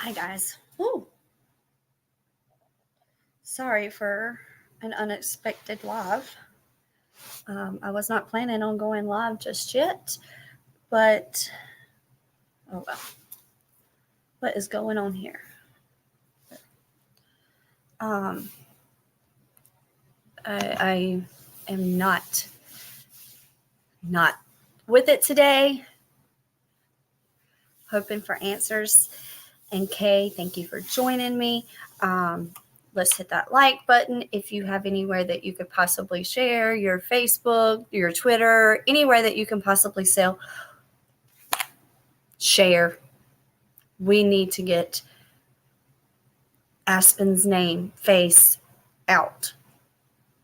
Hi guys. Ooh. Sorry for an unexpected live. I was not planning on going live just yet, but oh well. What is going on here? I am not with it today. Hoping for answers. And Kay, thank you for joining me. Let's hit that like button. If you have anywhere that you could possibly share, your Facebook, your Twitter, anywhere that you can possibly share. We need to get Aspen's name, face out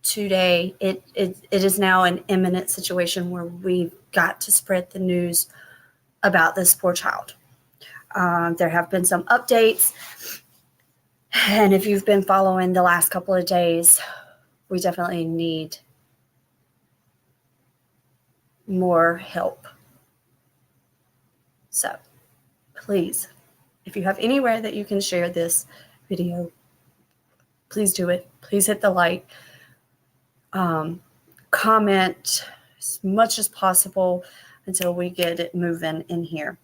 today. It is now an imminent situation where we've got to spread the news about this poor child. There have been some updates. And if you've been following the last couple of days, we definitely need more help. So please, if you have anywhere that you can share this video, please do it. Please hit the like, comment as much as possible until we get it moving in here.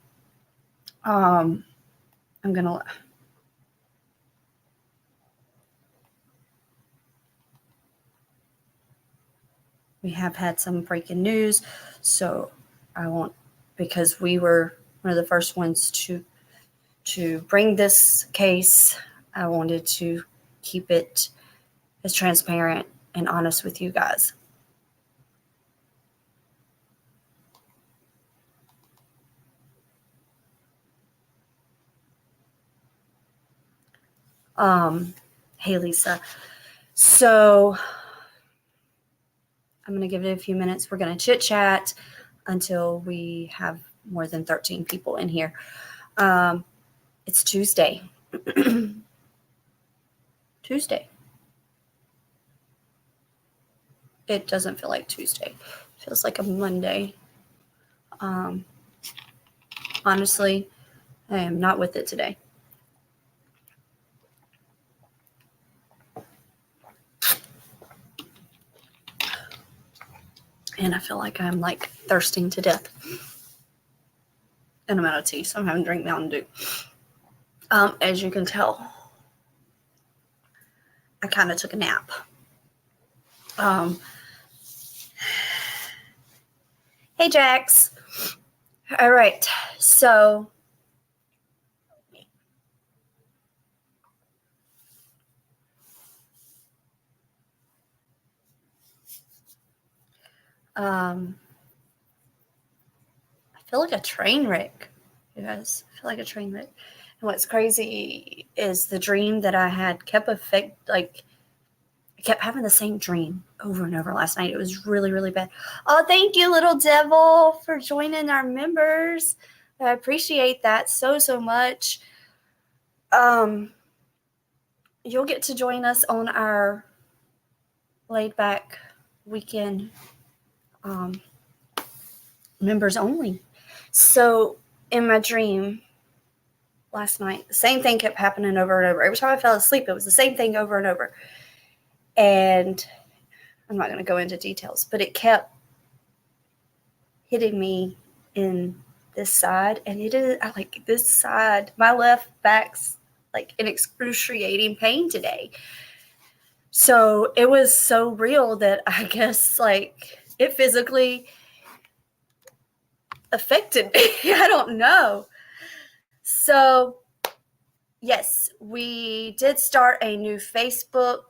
We have had some breaking news, so because we were one of the first ones to bring this case, I wanted to keep it as transparent and honest with you guys. Hey, Lisa. So I'm going to give it a few minutes. We're going to chit chat until we have more than 13 people in here. It's Tuesday. Tuesday. It doesn't feel like Tuesday. It feels like a Monday. Honestly, I am not with it today. And I feel like I'm thirsting to death. And I'm out of tea, so I'm having to drink Mountain Dew. As you can tell, I kind of took a nap. Hey, Jax. All right, so I feel like a train wreck, you guys. I feel like a train wreck. And what's crazy is the dream that I had kept I kept having the same dream over and over last night. It was really, really bad. Oh, thank you, little devil, for joining our members. I appreciate that so, so much. You'll get to join us on our laid back weekend members only. So in my dream last night, the same thing kept happening over and over. Every time I fell asleep, it was the same thing over and over. And I'm not going to go into details, but it kept hitting me in this side. And it is this side, my left back's in excruciating pain today. So it was so real that I guess it physically affected me. I don't know. So yes, we did start a new Facebook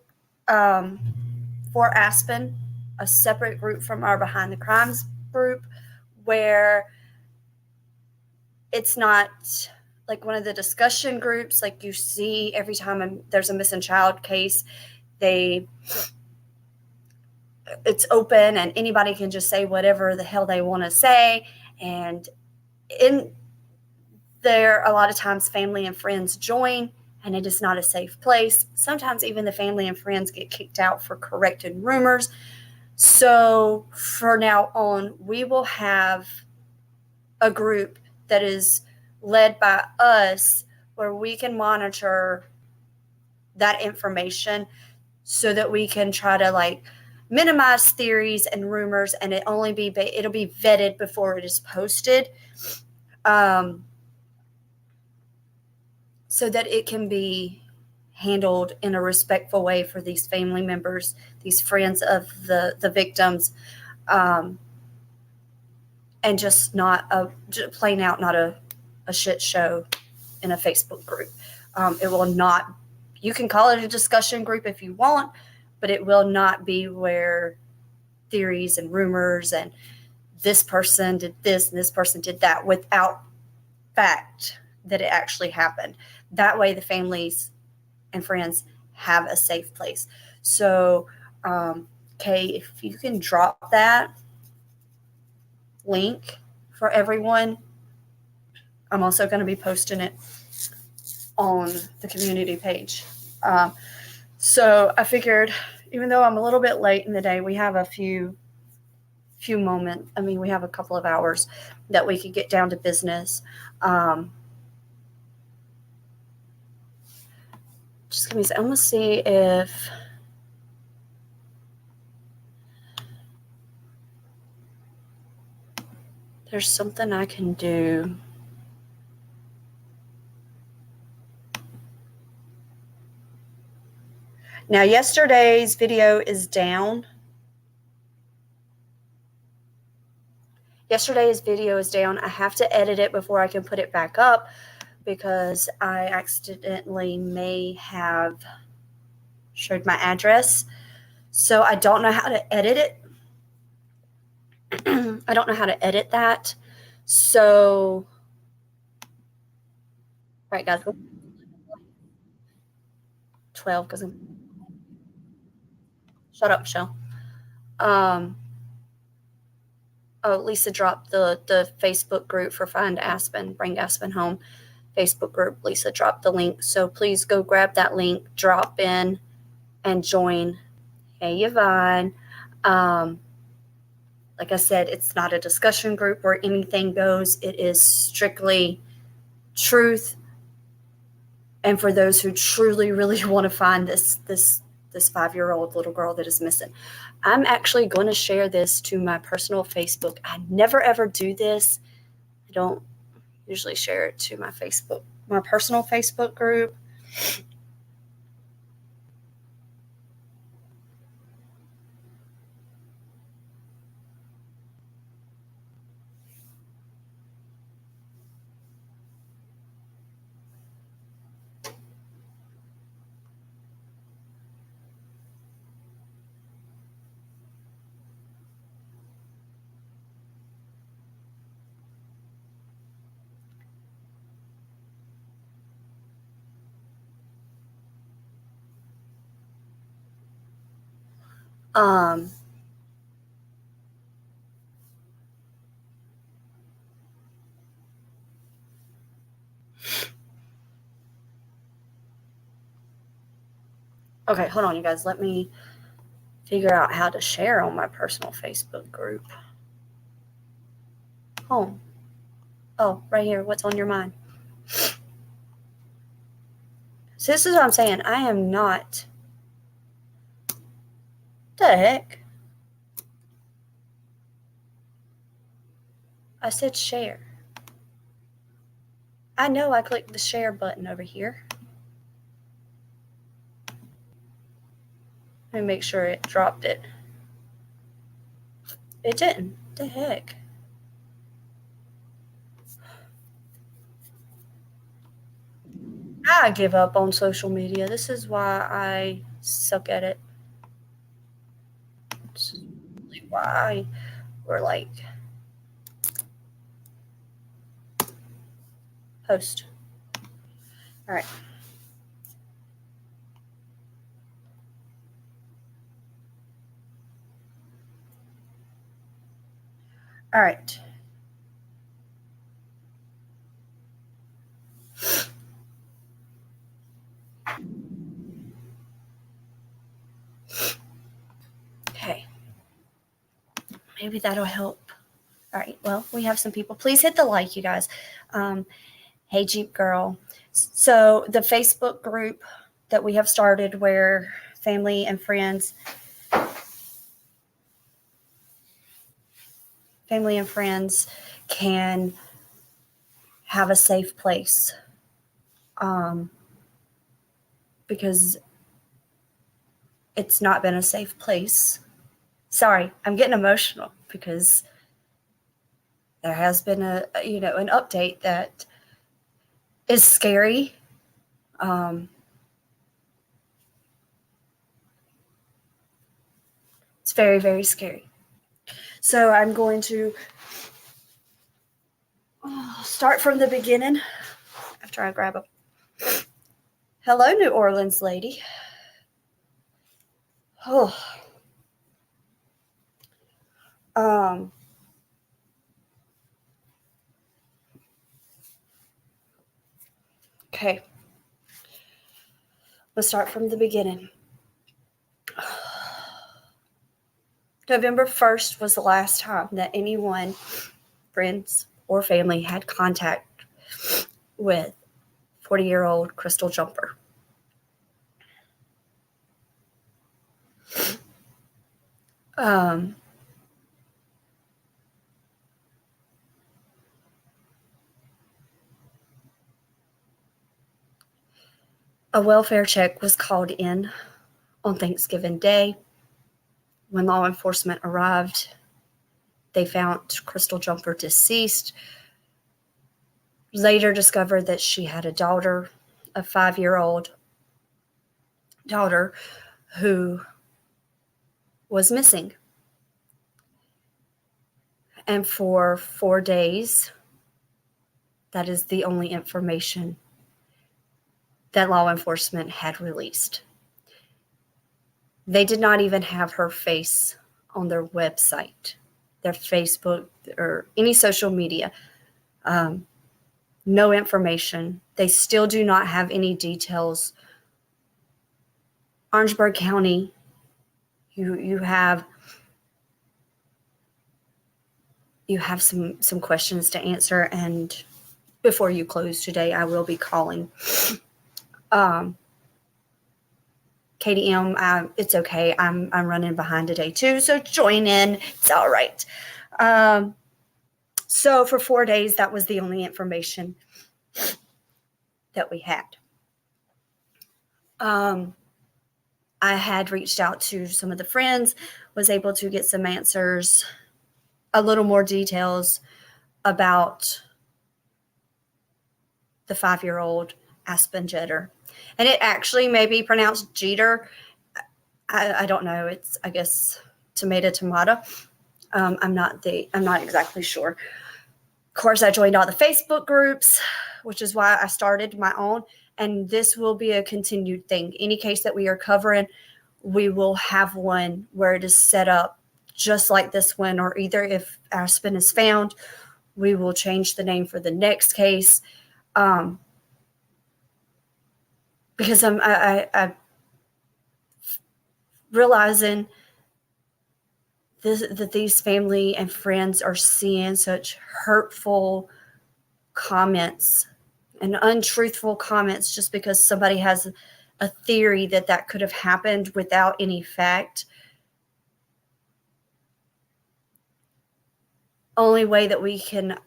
for Aspen, a separate group from our Behind the Crimes group, where it's not one of the discussion groups like you see every time there's a missing child case. It's open and anybody can just say whatever the hell they want to say. And in there, a lot of times family and friends join, and it is not a safe place. Sometimes even the family and friends get kicked out for corrected rumors. So from now on, we will have a group that is led by us, where we can monitor that information so that we can try to like minimize theories and rumors, and it'll be vetted before it is posted, so that it can be handled in a respectful way for these family members, these friends of the victims, and just plain out not a shit show in a Facebook group. It will not, you can call it a discussion group if you want, but it will not be where theories and rumors and this person did this and this person did that without fact that it actually happened. That way the families and friends have a safe place. So, Kay, if you can drop that link for everyone, I'm also going to be posting it on the community page. So I figured, even though I'm a little bit late in the day, we have a few moments. I mean, we have a couple of hours that we could get down to business. Just give me a second. I'm going to see if there's something I can do. Now, yesterday's video is down. Yesterday's video is down. I have to edit it before I can put it back up because I accidentally may have showed my address. So I don't know how to edit it. I don't know how to edit that. So, all right, guys. 12, because I'm... Shut up, Michelle. Lisa dropped the Facebook group for Find Aspen, Bring Aspen Home Facebook group. Lisa dropped the link. So please go grab that link, drop in, and join. Hey, Yvonne. Like I said, it's not a discussion group where anything goes. It is strictly truth. And for those who truly, really want to find this 5-year-old little girl that is missing. I'm actually going to share this to my personal Facebook. I never ever do this. I don't usually share it to my personal Facebook group. Okay, hold on, you guys. Let me figure out how to share on my personal Facebook group. Home. Oh, right here. What's on your mind? So this is what I'm saying. I am not... The heck? I said share. I know I clicked the share button over here. Let me make sure it dropped it. It didn't. The heck? I give up on social media. This is why I suck at it. This is really why we're like... Post. All right. All right. Okay. Maybe that'll help. All right. Well, we have some people. Please hit the like, you guys. Hey, Jeep Girl. So, the Facebook group that we have started where family and friends can have a safe place. Because it's not been a safe place. Sorry, I'm getting emotional because there has been an update that is scary. It's very, very scary. So I'm going to start from the beginning after I grab a. Hello, New Orleans lady. Oh. Okay. Let's start from the beginning. November 1st was the last time that anyone, friends or family, had contact with 40-year-old Crystal Jumper. A welfare check was called in on Thanksgiving Day. When law enforcement arrived, they found Crystal Jumper deceased. Later discovered that she had a daughter, a 5-year-old daughter, who was missing. And for 4 days, that is the only information that law enforcement had released. They did not even have her face on their website, their Facebook, or any social media. No information. They still do not have any details. Orangeburg County, you have some questions to answer, and before you close today, I will be calling. KDM, it's okay. I'm running behind today too, so join in. It's all right. So for 4 days, that was the only information that we had. I had reached out to some of the friends, was able to get some answers, a little more details about the 5-year-old Aspen Jeter. And it actually may be pronounced Jeter. I don't know. It's, I guess, tomato. I'm not exactly sure. Of course, I joined all the Facebook groups, which is why I started my own. And this will be a continued thing. Any case that we are covering, we will have one where it is set up just like this one, or either if Aspen is found, we will change the name for the next case. Because I'm realizing that these family and friends are seeing such hurtful comments and untruthful comments just because somebody has a theory that could have happened without any fact. Only way that we can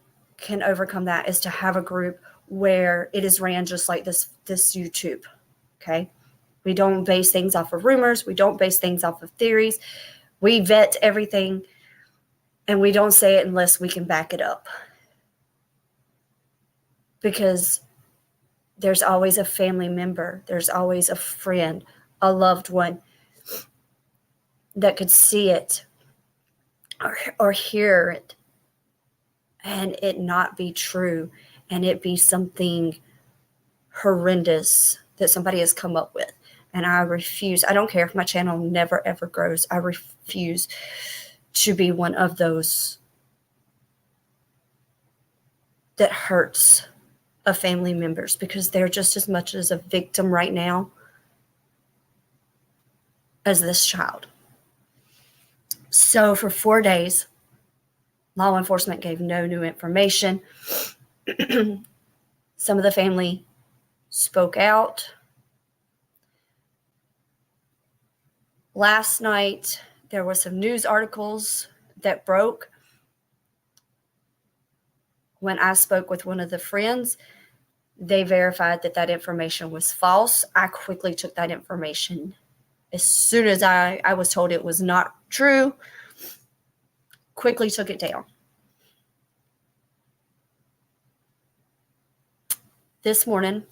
overcome that is to have a group where it is ran just like this YouTube. Okay. We don't base things off of rumors. We don't base things off of theories. We vet everything, and we don't say it unless we can back it up. Because there's always a family member, there's always a friend, a loved one that could see it or hear it and it not be true, and it be something horrendous that somebody has come up with. And I refuse. I don't care if my channel never, ever grows. I refuse to be one of those that hurts of family members, because they're just as much as a victim right now as this child. So for 4 days, law enforcement gave no new information. Some of the family spoke out. Last night, there were some news articles that broke. When I spoke with one of the friends, they verified that information was false. I quickly took that information. As soon as I was told it was not true, quickly took it down. This morning,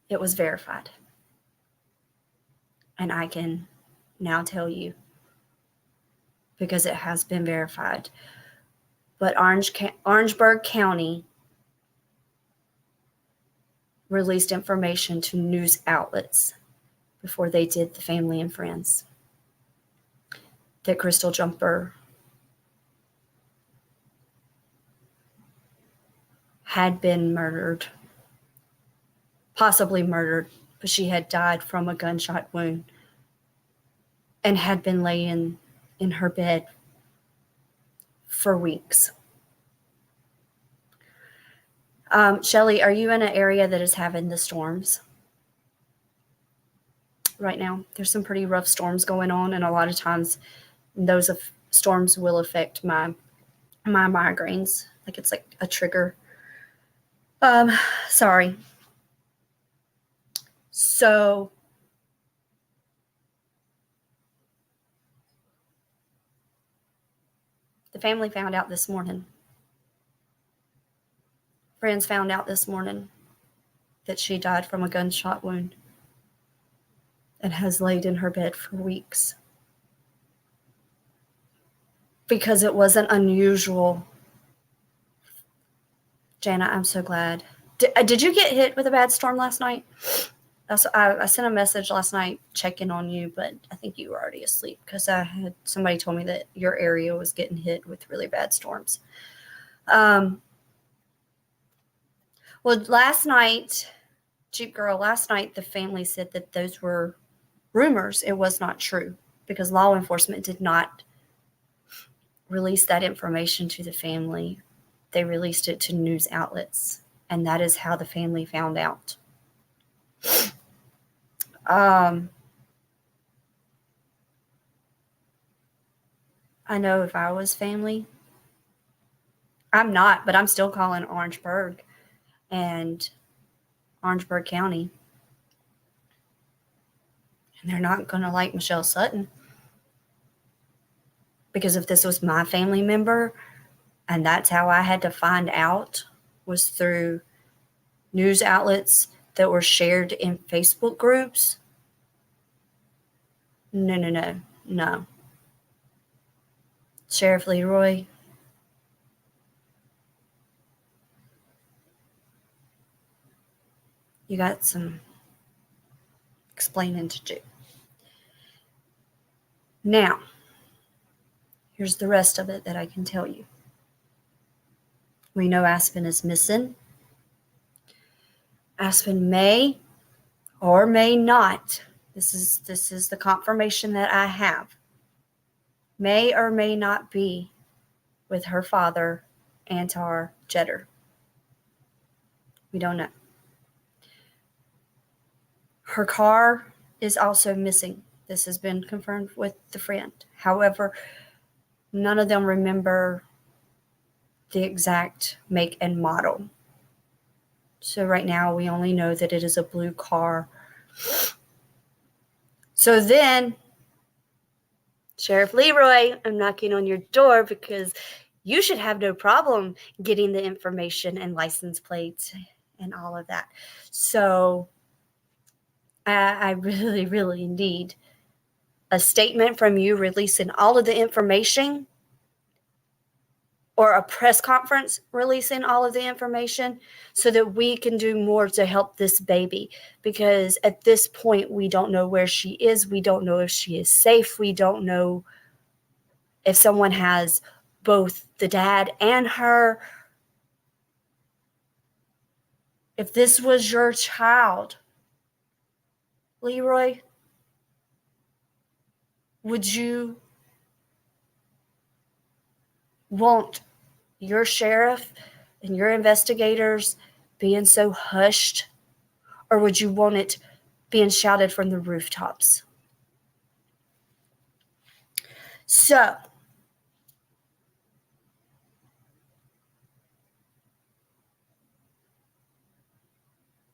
it was verified. And I can now tell you, because it has been verified. But Orangeburg County released information to news outlets before they did the family and friends that Crystal Jumper had been murdered, possibly murdered, but she had died from a gunshot wound and had been laying in her bed for weeks. Shelly, are you in an area that is having the storms right now? There's some pretty rough storms going on, and a lot of times those storms will affect my migraines. Like it's like a trigger. Sorry. So the family found out this morning. Friends found out this morning that she died from a gunshot wound and has laid in her bed for weeks. Because it wasn't unusual. Jana, I'm so glad. Did you get hit with a bad storm last night? I sent a message last night checking on you, but I think you were already asleep because somebody told me that your area was getting hit with really bad storms. Well, last night, Jeep Girl, the family said that those were rumors. It was not true because law enforcement did not release that information to the family. They released it to news outlets, and that is how the family found out. I know if I was family, I'm not, but I'm still calling Orangeburg and Orangeburg County. And they're not going to like Michelle Sutton. Because if this was my family member, and that's how I had to find out, was through news outlets that were shared in Facebook groups. No. Sheriff Leroy, you got some explaining to do. Now, here's the rest of it that I can tell you. We know Aspen is missing. Aspen may or may not, this is the confirmation that I have, may or may not be with her father, Aspen Jeter. We don't know. Her car is also missing. This has been confirmed with the friend. However, none of them remember the exact make and model. So right now we only know that it is a blue car. So then, Sheriff Leroy, I'm knocking on your door because you should have no problem getting the information and license plates and all of that. So I really, really need a statement from you releasing all of the information, or a press conference releasing all of the information so that we can do more to help this baby. Because at this point, we don't know where she is. We don't know if she is safe. We don't know if someone has both the dad and her. If this was your child, Leroy, would you want your sheriff, and your investigators being so hushed, or would you want it being shouted from the rooftops? So,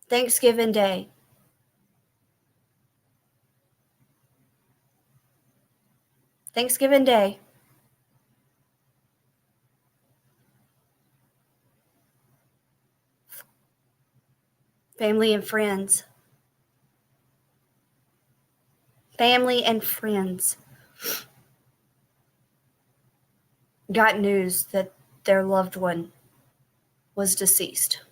Thanksgiving Day. Thanksgiving Day. Family and friends. Family and friends got news that their loved one was deceased.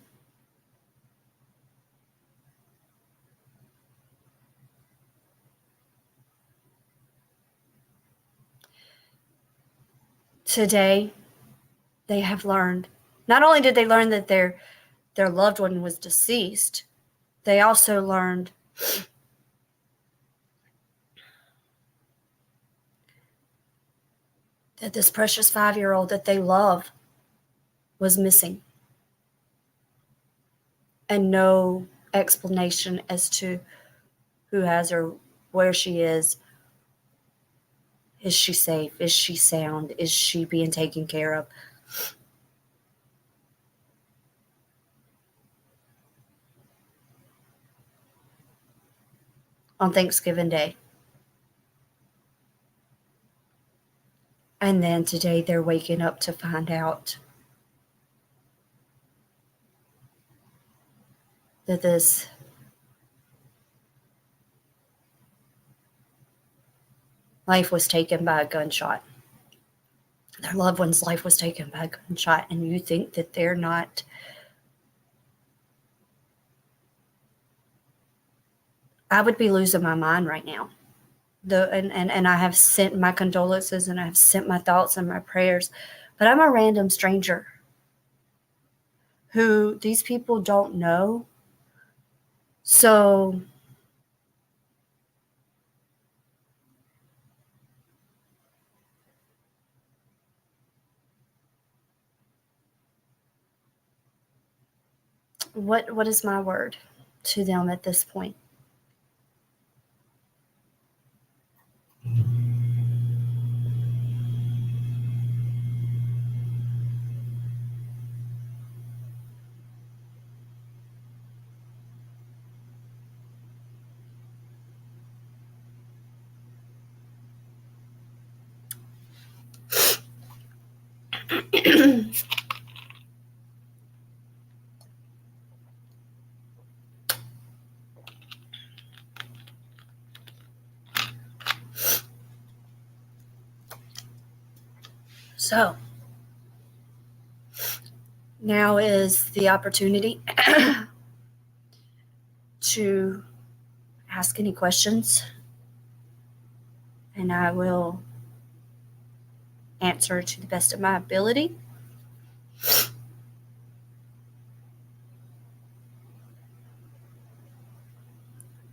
Today, they have learned, not only did they learn that their loved one was deceased, they also learned that this precious 5-year-old that they love was missing. And no explanation as to who has her, where she is. Is she safe? Is she sound? Is she being taken care of? On Thanksgiving Day. And then today they're waking up to find out that this life was taken by a gunshot. Their loved one's life was taken by a gunshot, and you think that they're not. I would be losing my mind right now. And I have sent my condolences and I have sent my thoughts and my prayers, but I'm a random stranger who these people don't know. So what is my word to them at this point? So now is the opportunity to ask any questions, and I will answer to the best of my ability.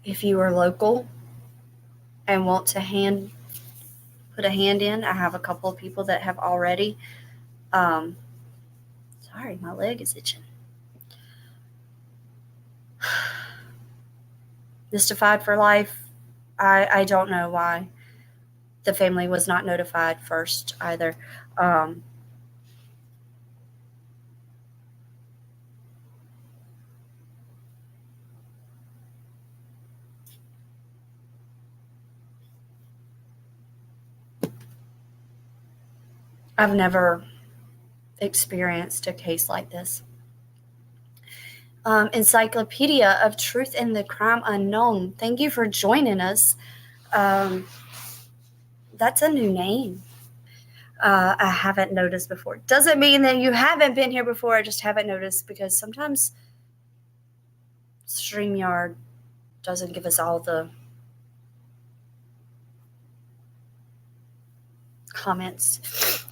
If you are local and want to put a hand in, I have a couple of people that have already. Sorry, my leg is itching. Mystified for life. I don't know why the family was not notified first either. I've never experienced a case like this. Encyclopedia of Truth and the Crime Unknown. Thank you for joining us. That's a new name. I haven't noticed before. Doesn't mean that you haven't been here before. I just haven't noticed because sometimes StreamYard doesn't give us all the comments.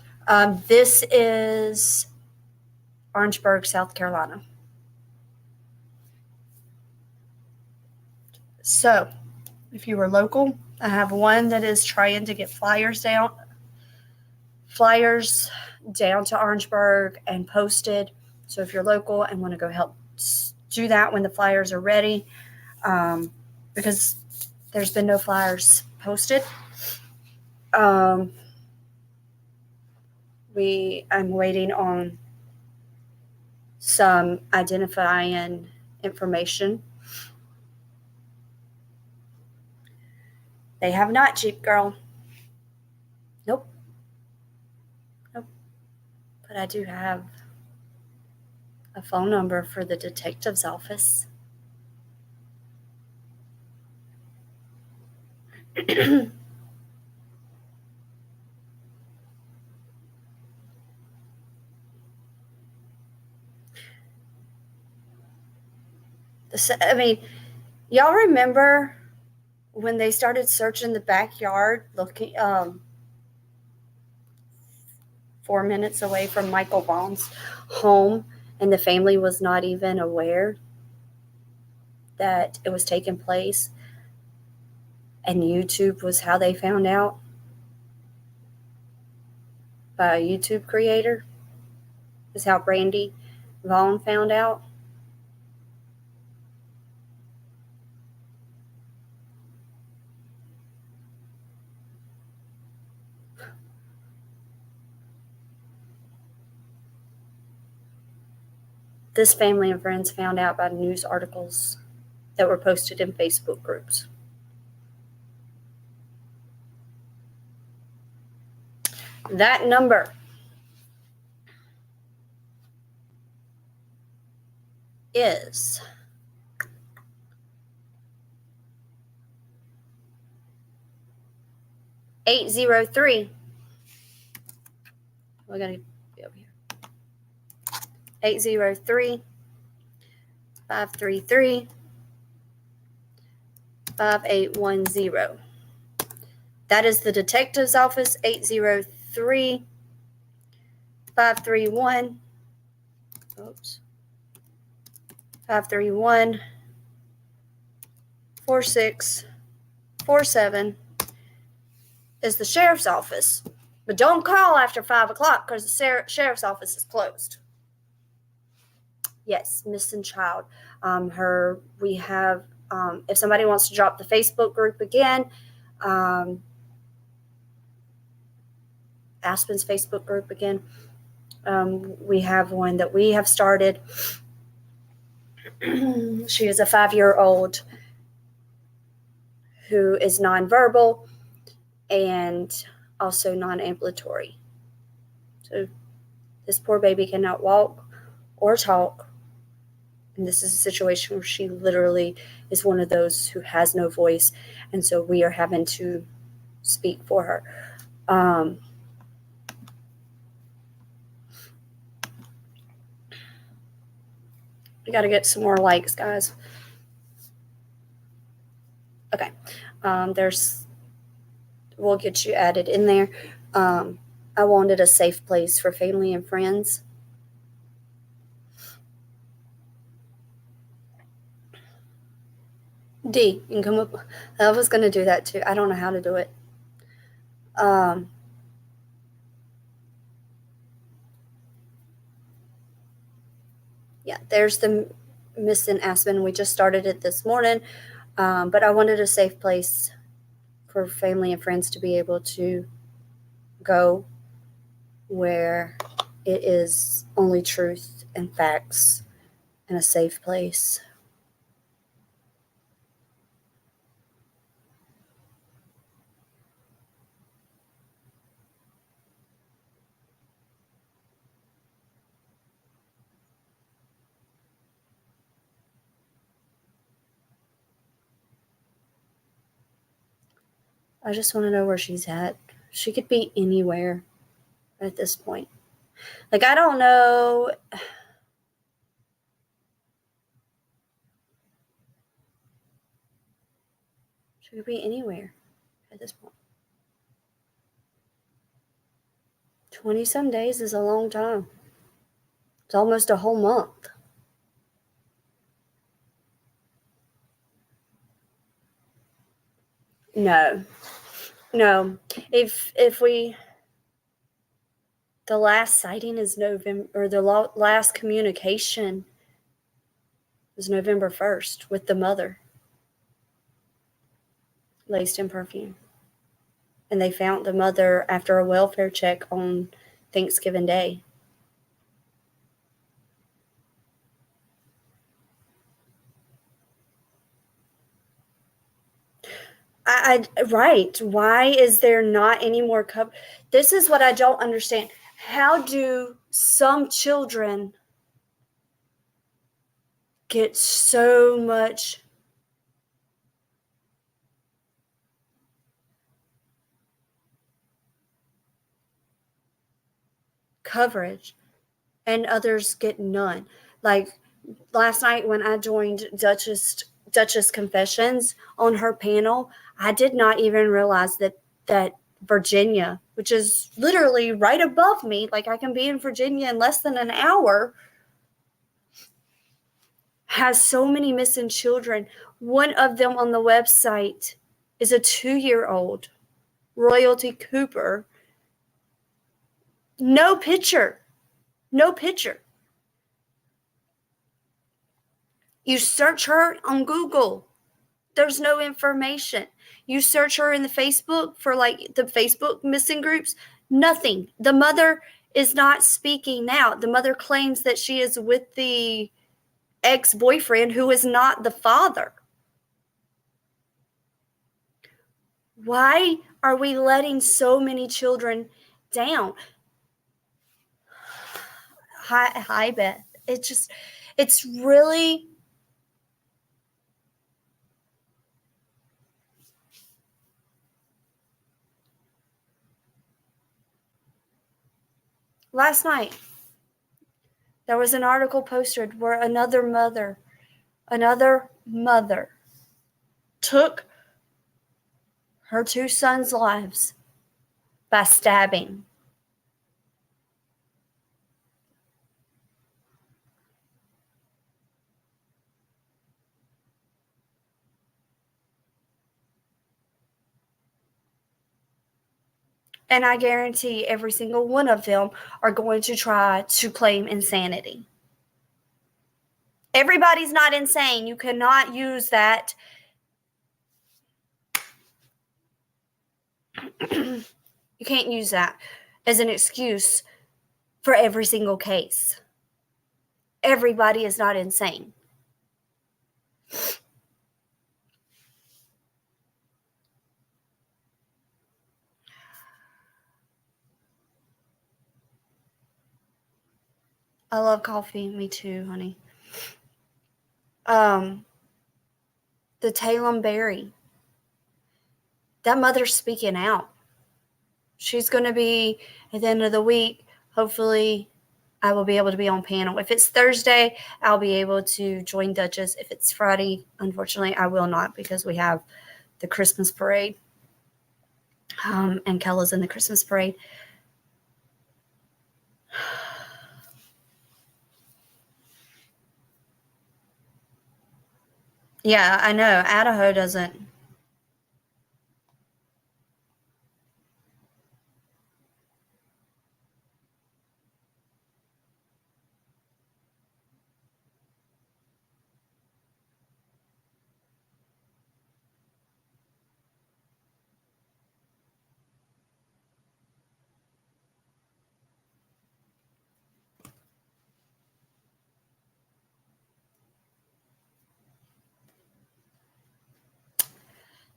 This is Orangeburg, South Carolina. So, if you are local, I have one that is trying to get flyers down to Orangeburg and posted. So if you're local and want to go help do that when the flyers are ready, because there's been no flyers posted. I'm waiting on some identifying information. They have not, Jeep Girl. Nope. But I do have a phone number for the detective's office. Y'all remember when they started searching the backyard, looking 4 minutes away from Michael Vaughn's home, and the family was not even aware that it was taking place, and YouTube was how they found out, by a YouTube creator, is how Brandy Vaughn found out. This family and friends found out by news articles that were posted in Facebook groups. That number is 803. We're going to be over here. 803 533 5810. That is the detective's office, 803 531 4647 is the sheriff's office. But don't call after 5 o'clock because the sheriff's office is closed. Yes, missing child. We have, if somebody wants to drop the Facebook group again, Aspen's Facebook group again, we have one that we have started. She is a 5-year-old who is nonverbal and also non-ambulatory. So this poor baby cannot walk or talk. And this is a situation where she literally is one of those who has no voice. And so we are having to speak for her. We got to get some more likes, guys. Okay. We'll get you added in there. I wanted a safe place for family and friends. D, you can come up. I was going to do that too. I don't know how to do it. Yeah, there's the missing Aspen. We just started it this morning, but I wanted a safe place for family and friends to be able to go where it is only truth and facts and a safe place. I just want to know where she's at. She could be anywhere at this point. Like, I don't know. She could be anywhere at this point. 20-some days is a long time. It's almost a whole month. No. If we The last sighting is November, or the last communication was November 1st with the mother, laced in perfume. And they found the mother after a welfare check on Thanksgiving Day. Right. Why is there not any more coverage? This is what I don't understand. How do some children get so much coverage and others get none? Like last night when I joined Duchess Confessions on her panel, I did not even realize that Virginia, which is literally right above me, like I can be in Virginia in less than an hour, has so many missing children. One of them on the website is a 2-year-old, Royalty Cooper. No picture. No picture. You search her on Google, there's no information. You search her in the Facebook for like the Facebook missing groups, nothing. The mother is not speaking now. The mother claims that she is with the ex-boyfriend who is not the father. Why are we letting so many children down? Hi, Beth. It's really last night. There was an article posted where another mother took her 2 sons' lives by stabbing. And I guarantee every single one of them are going to try to claim insanity. Everybody's not insane. You cannot use that. You can't use that as an excuse for every single case. Everybody is not insane. I love coffee. Me too, honey. The Talem Berry. That mother's speaking out. She's going to be, at the end of the week, hopefully I will be able to be on panel. If it's Thursday, I'll be able to join Duchess. If it's Friday, unfortunately, I will not because we have the Christmas parade. And Kella's in the Christmas parade. Yeah, I know. Idaho doesn't.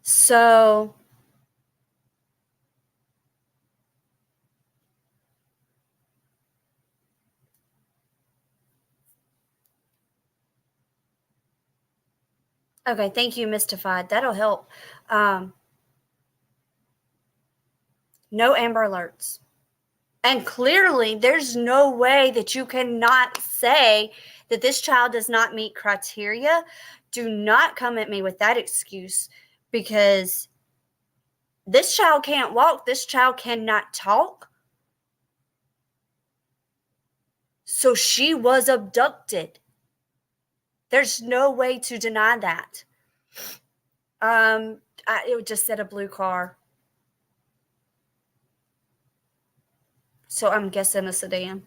So okay, thank you, Mystified. That'll help. No Amber Alerts. And clearly, there's no way that you cannot say that this child does not meet criteria. Do not come at me with that excuse because this child can't walk. This child cannot talk. So she was abducted. There's no way to deny that. It just said a blue car. So I'm guessing a sedan.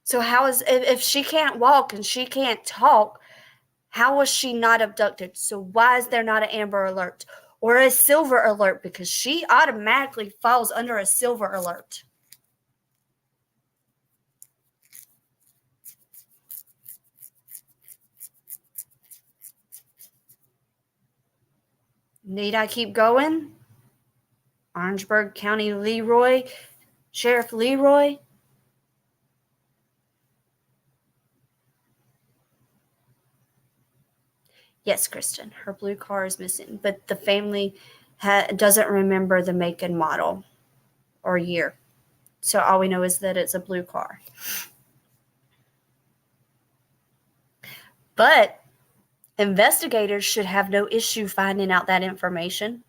So how is, if she can't walk and she can't talk, how was she not abducted? So why is there not an Amber Alert or a Silver Alert? Because she automatically falls under a Silver Alert. Need I keep going? Orangeburg County Leroy, Sheriff Leroy. Yes, Kristen, her blue car is missing, but the family doesn't remember the make and model or year. So all we know is that it's a blue car. But investigators should have no issue finding out that information.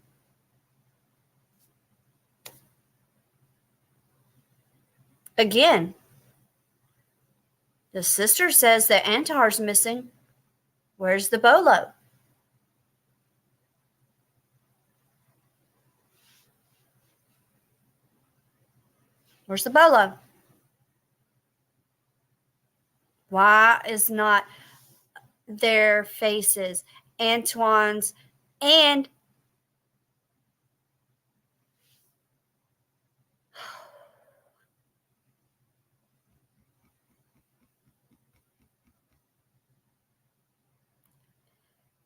Again, the sister says that Antar's missing. Where's the bolo? Where's the bolo? Why is not their faces, Antoine's, and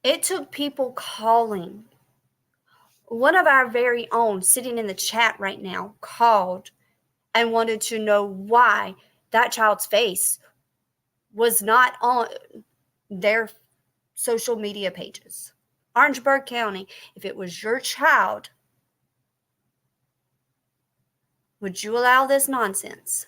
it took people calling. One of our very own sitting in the chat right now called and wanted to know why that child's face was not on their social media pages. Orangeburg County, if it was your child, would you allow this nonsense?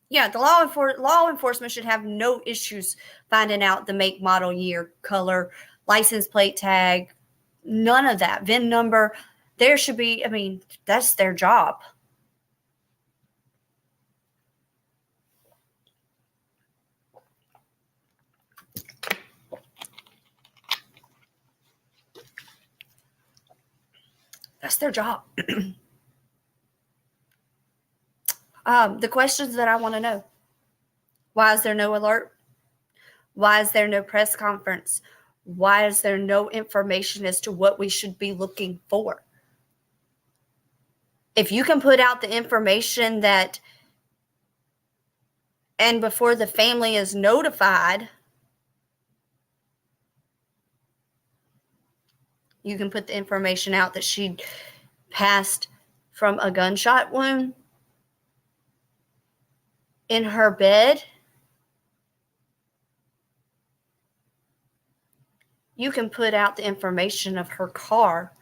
Yeah, the law enforcement should have no issues finding out the make, model, year, color, license plate tag, none of that, VIN number. There should be, I mean, that's their job. That's their job. The questions that I want to know. Why is there no alert? Why is there no press conference? Why is there no information as to what we should be looking for? If you can put out the information that, and before the family is notified, you can put the information out that she passed from a gunshot wound in her bed. You can put out the information of her car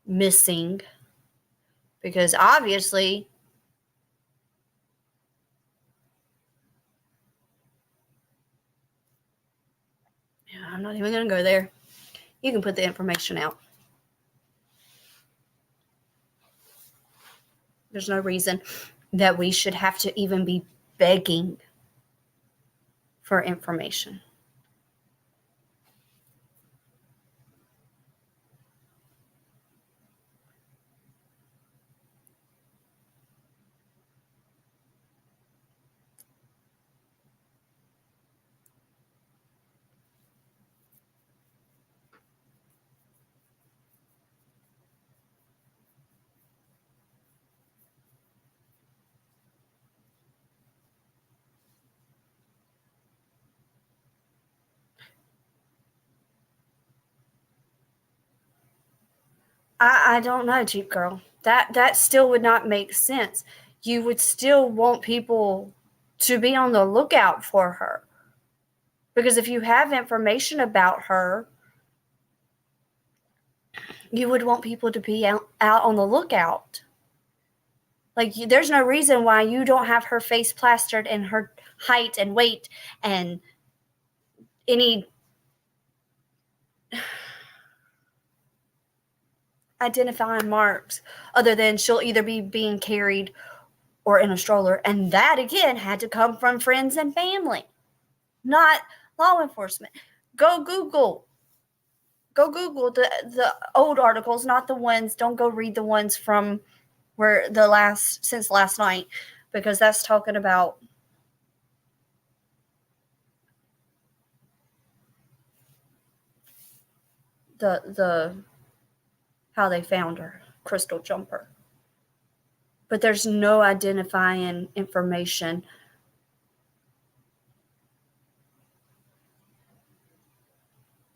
missing, because obviously I'm not even going to go there. You can put the information out. There's no reason that we should have to even be begging for information. I don't know, Jeep Girl. That still would not make sense. You would still want people to be on the lookout for her. Because if you have information about her, you would want people to be out on the lookout. Like, there's no reason why you don't have her face plastered and her height and weight and any. identifying marks other than she'll either be being carried or in a stroller. And that, again, had to come from friends and family, not law enforcement. Go Google the old articles, not the ones. Don't go read the ones from where since last night, because that's talking about the how they found her crystal jumper. But there's no identifying information.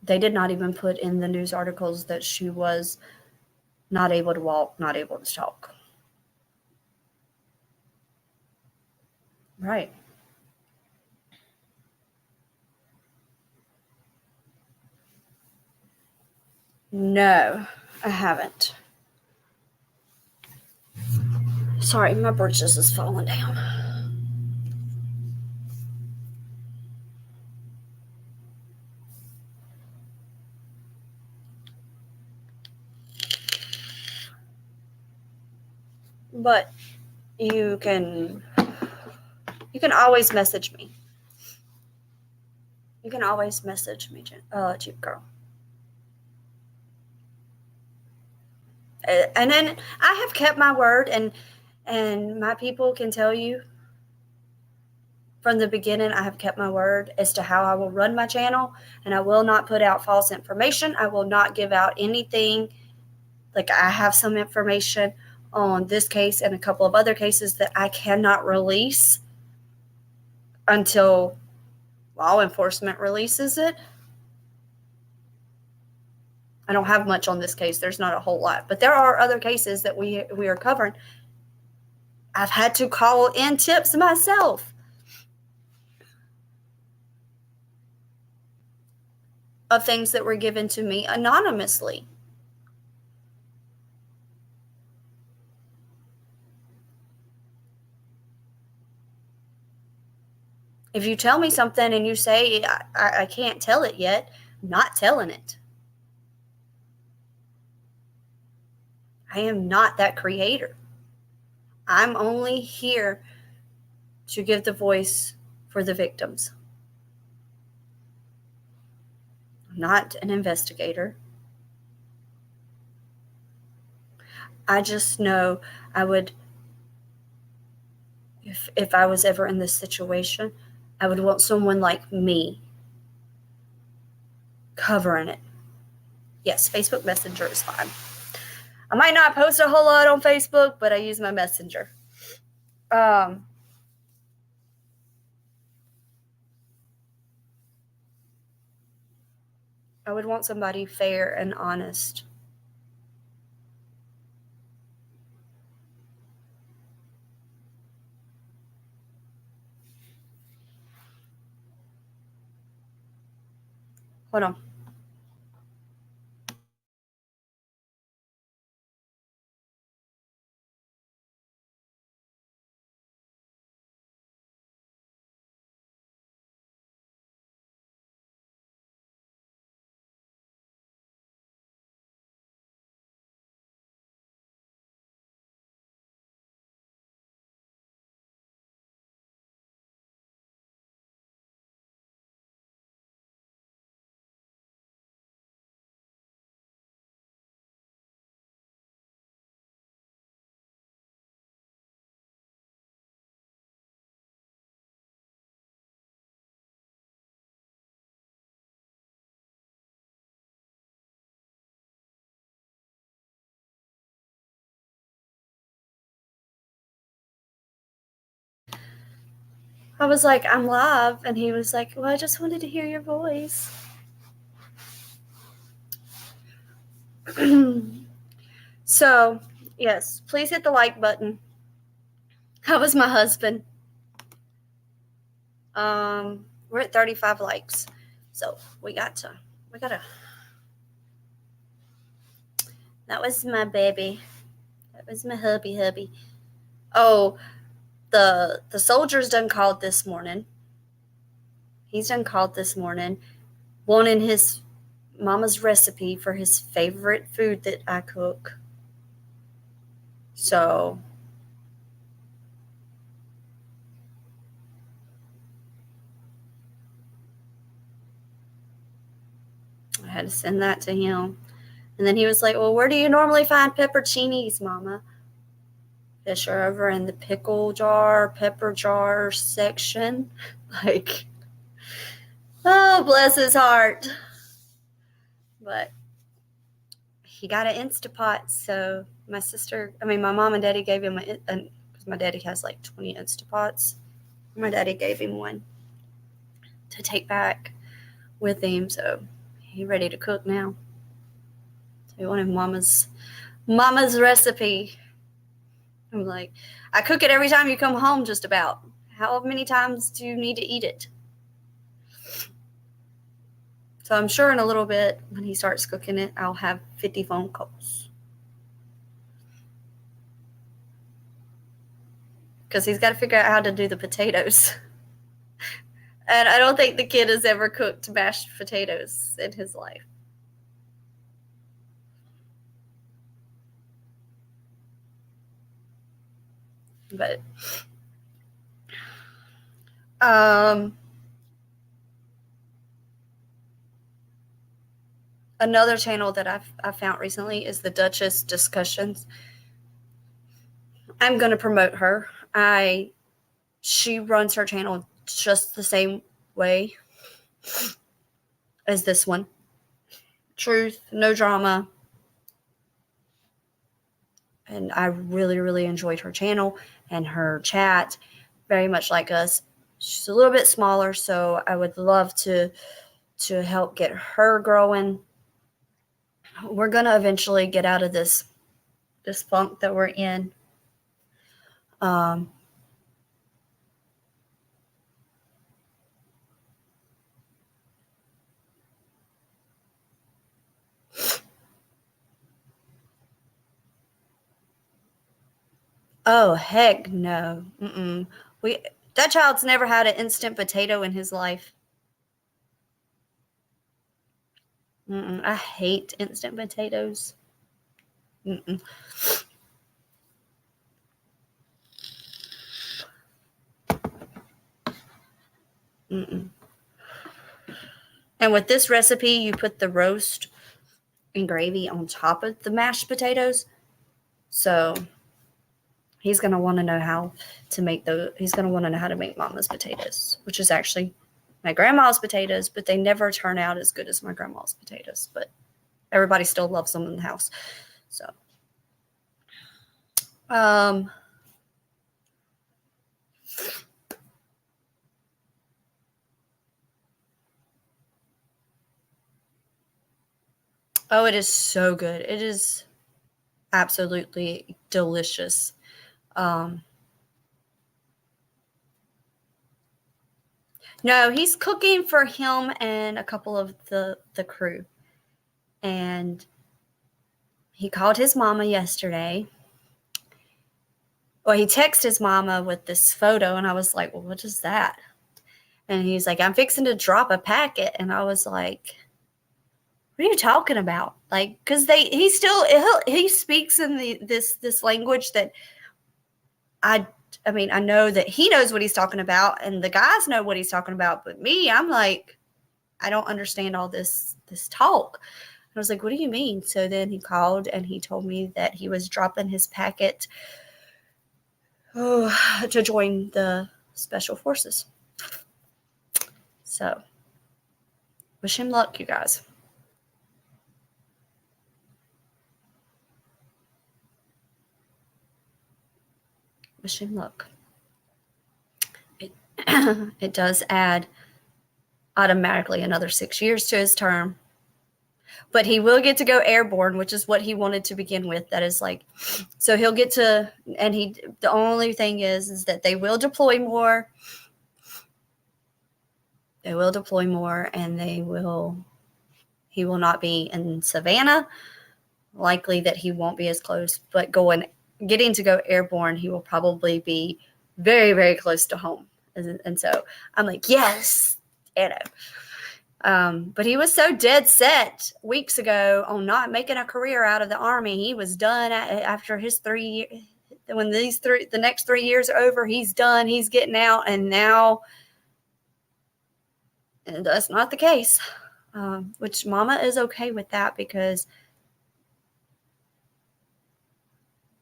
They did not even put in the news articles that she was not able to walk, not able to talk. Right. No, I haven't. Sorry, my britches is falling down. But you can always message me. You can always message me, Cheap Girl. And then I have kept my word, and my people can tell you from the beginning, I have kept my word as to how I will run my channel, and I will not put out false information. I will not give out anything. Like, I have some information on this case and a couple of other cases that I cannot release until law enforcement releases it. I don't have much on this case. There's not a whole lot, but there are other cases that we are covering. I've had to call in tips myself of things that were given to me anonymously. If you tell me something and you say, I can't tell it yet, I'm not telling it. I am not that creator. I'm only here to give the voice for the victims. I'm not an investigator. I just know I would, if I was ever in this situation, I would want someone like me covering it. Yes, Facebook Messenger is fine. I might not post a whole lot on Facebook, but I use my Messenger. I would want somebody fair and honest. Hold on. I was like, I'm live. And he was like, well, I just wanted to hear your voice. So, yes, please hit the like button. How was my husband? We're at 35 likes. So we gotta. That was my baby. That was my hubby. Oh, the soldier's done called this morning. He's done called this morning, wanting his Mama's recipe for his favorite food that I cook. So I had to send that to him. And then he was like, well, where do you normally find pepperoncinis, Mama? Fisher over in the pickle jar, pepper jar section. Like, oh, bless his heart. But he got an Instapot, so my mom and daddy gave him because my daddy has like 20 Instapots. My daddy gave him one to take back with him, so he ready to cook now. So he wanted mama's recipe. I'm like, I cook it every time you come home, just about. How many times do you need to eat it? So I'm sure in a little bit, when he starts cooking it, I'll have 50 phone calls. Because he's got to figure out how to do the potatoes. And I don't think the kid has ever cooked mashed potatoes in his life. But another channel that I've found recently is the Duchess Discussions. I'm going to promote her. She runs her channel just the same way as this one. Truth, no drama. And I really, really enjoyed her channel and her chat, very much like us. She's a little bit smaller, so I would love to help get her growing. We're going to eventually get out of this funk that we're in. Oh, heck no. That child's never had an instant potato in his life. I hate instant potatoes. And with this recipe, you put the roast and gravy on top of the mashed potatoes. So he's going to want to know how to make he's going to want to know how to make Mama's potatoes, which is actually my grandma's potatoes, but they never turn out as good as my grandma's potatoes. But everybody still loves them in the house. So, oh, it is so good. It is absolutely delicious. No, he's cooking for him and a couple of the crew. And he called his mama yesterday. Well, he texted his mama with this photo, and I was like, well, what is that? And he's like, I'm fixing to drop a packet. And I was like, what are you talking about? Like, because he speaks in this language that I know that he knows what he's talking about, and the guys know what he's talking about. But me, I'm like, I don't understand all this talk. I was like, what do you mean? So then he called and he told me that he was dropping his packet to join the special forces. So wish him luck, you guys. Wish him luck. It does add automatically another 6 years to his term. But he will get to go airborne, which is what he wanted to begin with. That is like, so he'll get to, and the only thing is that they will deploy more. They will deploy more, and he will not be in Savannah. Likely that he won't be as close, but getting to go airborne, he will probably be very, very close to home. And so I'm like, yes, Anna. But he was so dead set weeks ago on not making a career out of the Army. He was done after his 3 when the next 3 years are over, he's done. He's getting out, and now that's not the case. Which Mama is okay with that because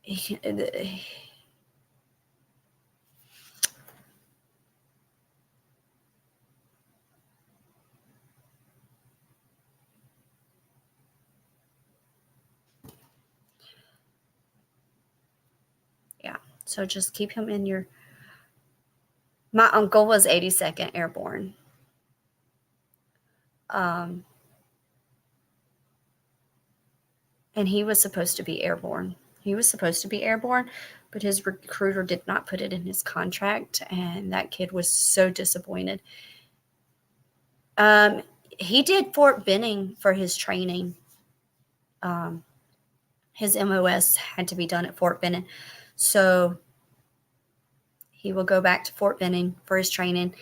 he, yeah. So just keep him in your. My uncle was 82nd Airborne. And he was supposed to be airborne. He was supposed to be airborne, but his recruiter did not put it in his contract, and that kid was so disappointed. He did Fort Benning for his training. His MOS had to be done at Fort Benning. So he will go back to Fort Benning for his training,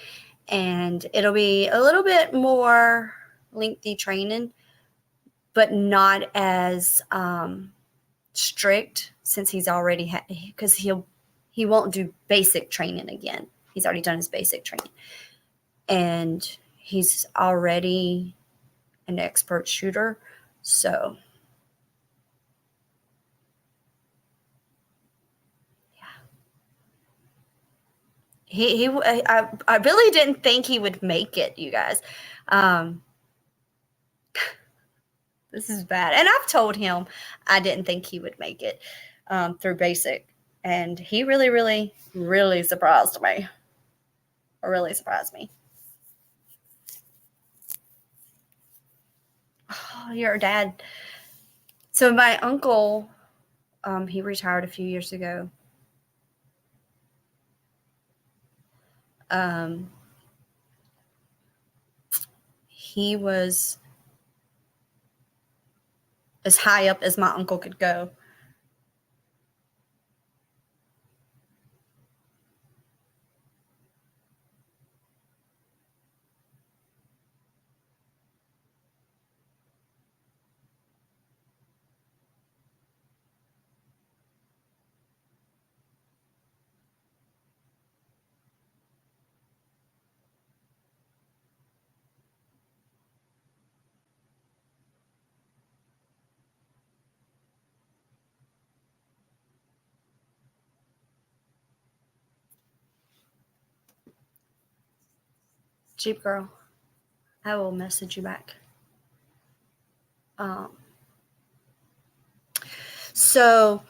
and it'll be a little bit more lengthy training, but not as strict since he's already had, because he won't do basic training again. He's already done his basic training, and he's already an expert shooter. So I really didn't think he would make it, you guys. This is bad. And I've told him I didn't think he would make it through basic. And he really, really, really surprised me. Or really surprised me. Oh, your dad. So my uncle, he retired a few years ago. He was as high up as my uncle could go. Jeep girl, I will message you back. So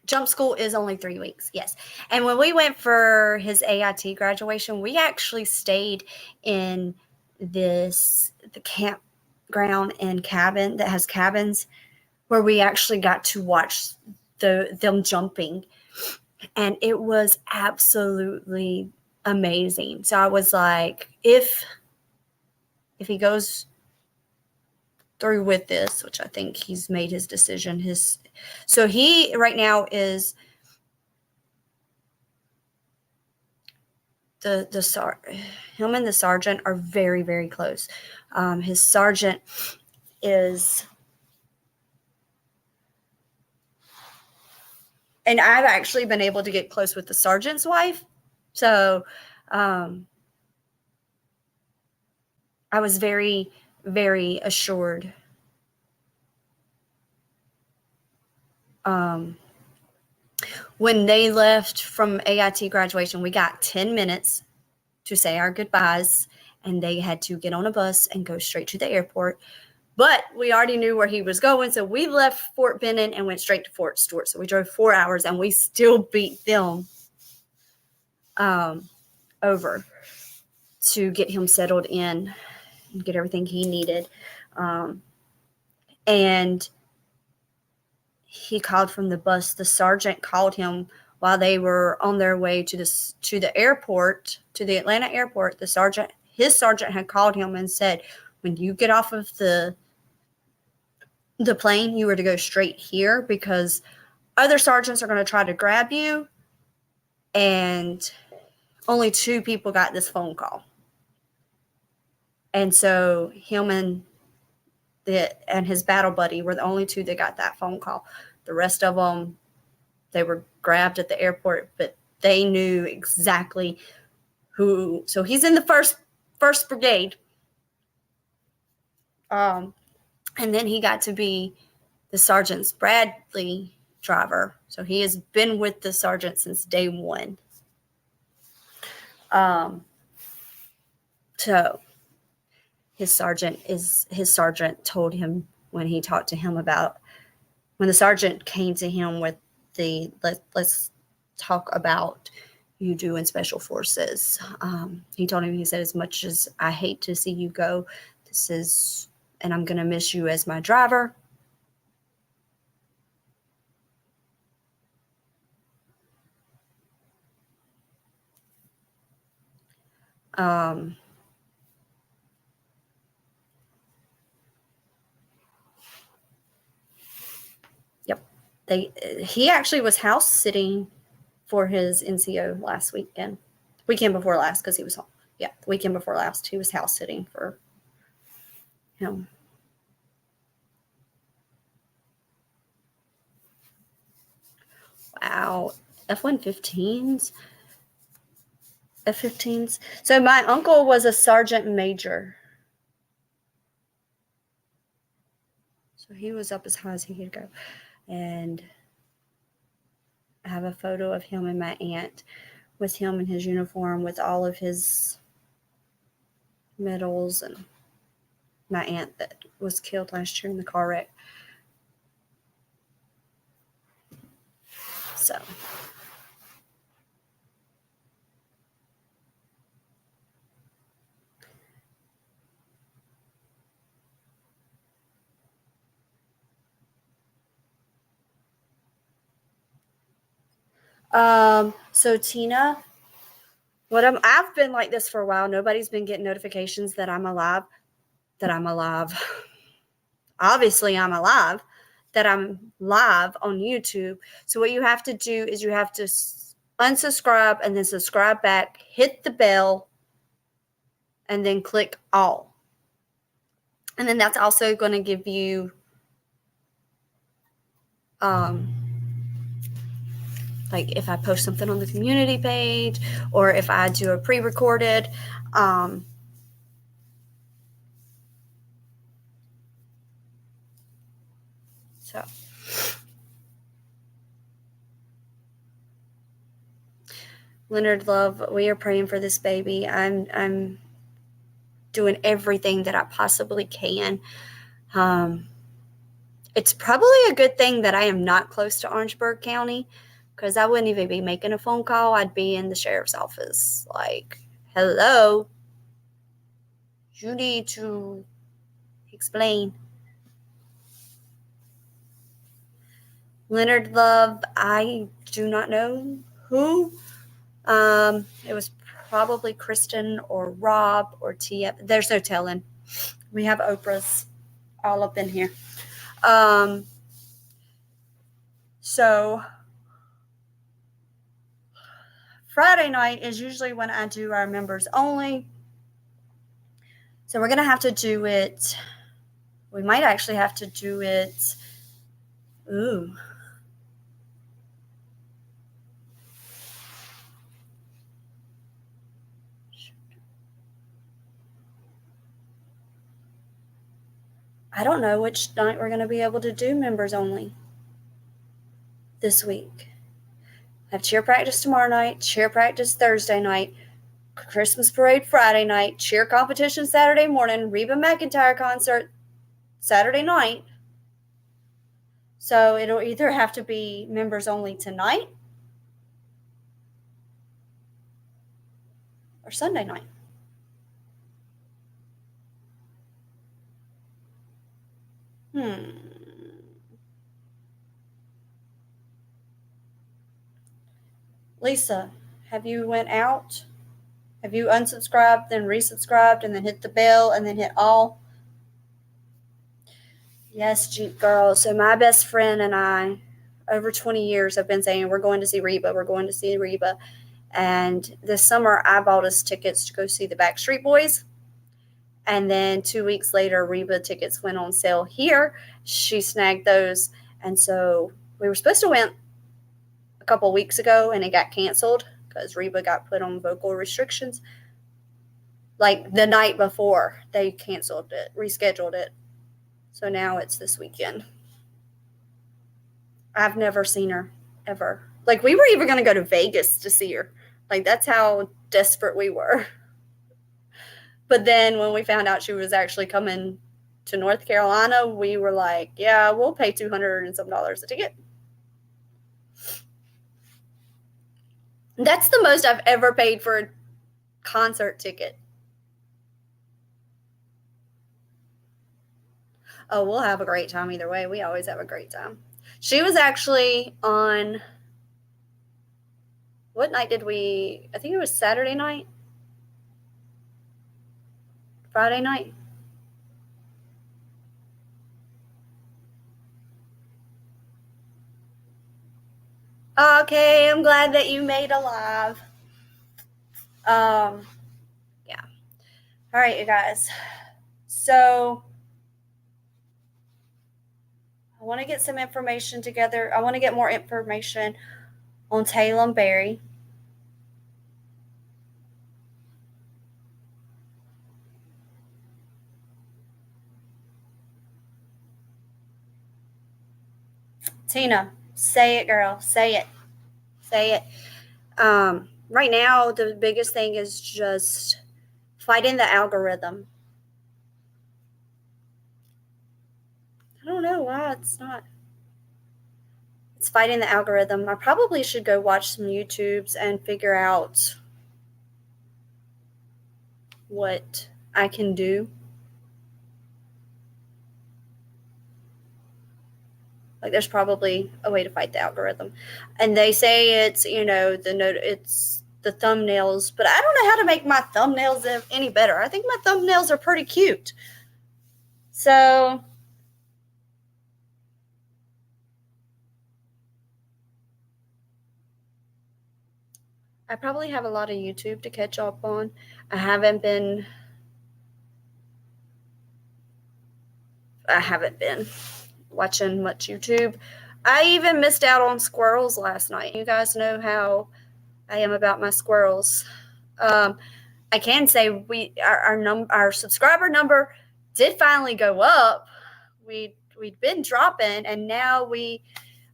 jump school is only 3 weeks, yes. And when we went for his AIT graduation, we actually stayed in the campground and cabin that has cabins where we actually got to watch them jumping, and it was absolutely amazing. So I was like, if he goes through with this, which I think he's made his decision, so he right now is him and the sergeant are very, very close. His sergeant is, and I've actually been able to get close with the sergeant's wife. So I was very, very assured. When they left from AIT graduation, we got 10 minutes to say our goodbyes, and they had to get on a bus and go straight to the airport. But we already knew where he was going, so we left Fort Benning and went straight to Fort Stewart. So we drove 4 hours, and we still beat them over to get him settled in and get everything he needed. And he called from the bus. The sergeant called him while they were on their way to the airport, to the Atlanta airport. His sergeant had called him and said, when you get off of the plane, you were to go straight here because other sergeants are going to try to grab you, and only 2 people got this phone call. And so him and his battle buddy were the only 2 that got that phone call. The rest of them, they were grabbed at the airport, but they knew exactly who. So he's in the first brigade. And then he got to be the sergeant's Bradley driver. So he has been with the sergeant since day 1. So his sergeant told him when he talked to him about, when the sergeant came to him with the let's talk about you doing special forces. He told him, he said, as much as I hate to see you go, and I'm going to miss you as my driver. Yep. He actually was house sitting for his NCO last weekend before last, because he was home. Yeah, the weekend before last, he was house sitting for him. Wow, F-115s. F-15s. So my uncle was a sergeant major. So he was up as high as he could go. And I have a photo of him and my aunt, with him in his uniform with all of his medals, and my aunt that was killed last year in the car wreck. So so Tina, I've been like this for a while. Nobody's been getting notifications that I'm alive. Obviously, I'm alive. That I'm live on YouTube. So what you have to do is you have to unsubscribe and then subscribe back, hit the bell, and then click all. And then that's also going to give you like if I post something on the community page, or if I do a pre-recorded, so Leonard Love, we are praying for this baby. I'm doing everything that I possibly can. It's probably a good thing that I am not close to Orangeburg County, because I wouldn't even be making a phone call. I'd be in the sheriff's office. Like, hello, you need to explain. Leonard Love, I do not know who. It was probably Kristen or Rob or TF. There's no telling. We have Oprahs all up in here. So Friday night is usually when I do our members only. So we're going to have to do it. We might actually have to do it. Ooh. I don't know which night we're going to be able to do members only this week. I have cheer practice tomorrow night, cheer practice Thursday night, Christmas parade Friday night, cheer competition Saturday morning, Reba McEntire concert Saturday night. So it'll either have to be members only tonight or Sunday night. Lisa, have you went out? Have you unsubscribed, then resubscribed, and then hit the bell, and then hit all? Yes, Jeep Girl. So my best friend and I over 20 years have been saying, we're going to see Reba, we're going to see Reba. And this summer, I bought us tickets to go see the Backstreet Boys. And then 2 weeks later, Reba tickets went on sale here. She snagged those. And so we were supposed to win a couple weeks ago, and it got canceled because Reba got put on vocal restrictions. Like the night before, they canceled it, rescheduled it. So now it's this weekend. I've never seen her, ever. Like, we were even going to go to Vegas to see her. Like, that's how desperate we were. But then when we found out she was actually coming to North Carolina, we were like, yeah, we'll pay $200 and some a ticket. That's the most I've ever paid for a concert ticket. Oh, we'll have a great time either way. We always have a great time. She was actually on, what night did we, I think it was Saturday night? Friday night? Okay, I'm glad that you made a live. Yeah. All right, you guys. So I want to get some information together. I want to get more information on Taylor Berry. Tina, say it, girl. Say it. Say it. Right now, the biggest thing is just fighting the algorithm. I don't know why it's not. It's fighting the algorithm. I probably should go watch some YouTubes and figure out what I can do. Like, there's probably a way to fight the algorithm. And they say it's, it's the thumbnails, but I don't know how to make my thumbnails any better. I think my thumbnails are pretty cute. So I probably have a lot of YouTube to catch up on. I haven't been watching much YouTube. I even missed out on squirrels last night. You guys know how I am about my squirrels. I can say our subscriber number did finally go up. We'd been dropping, and now we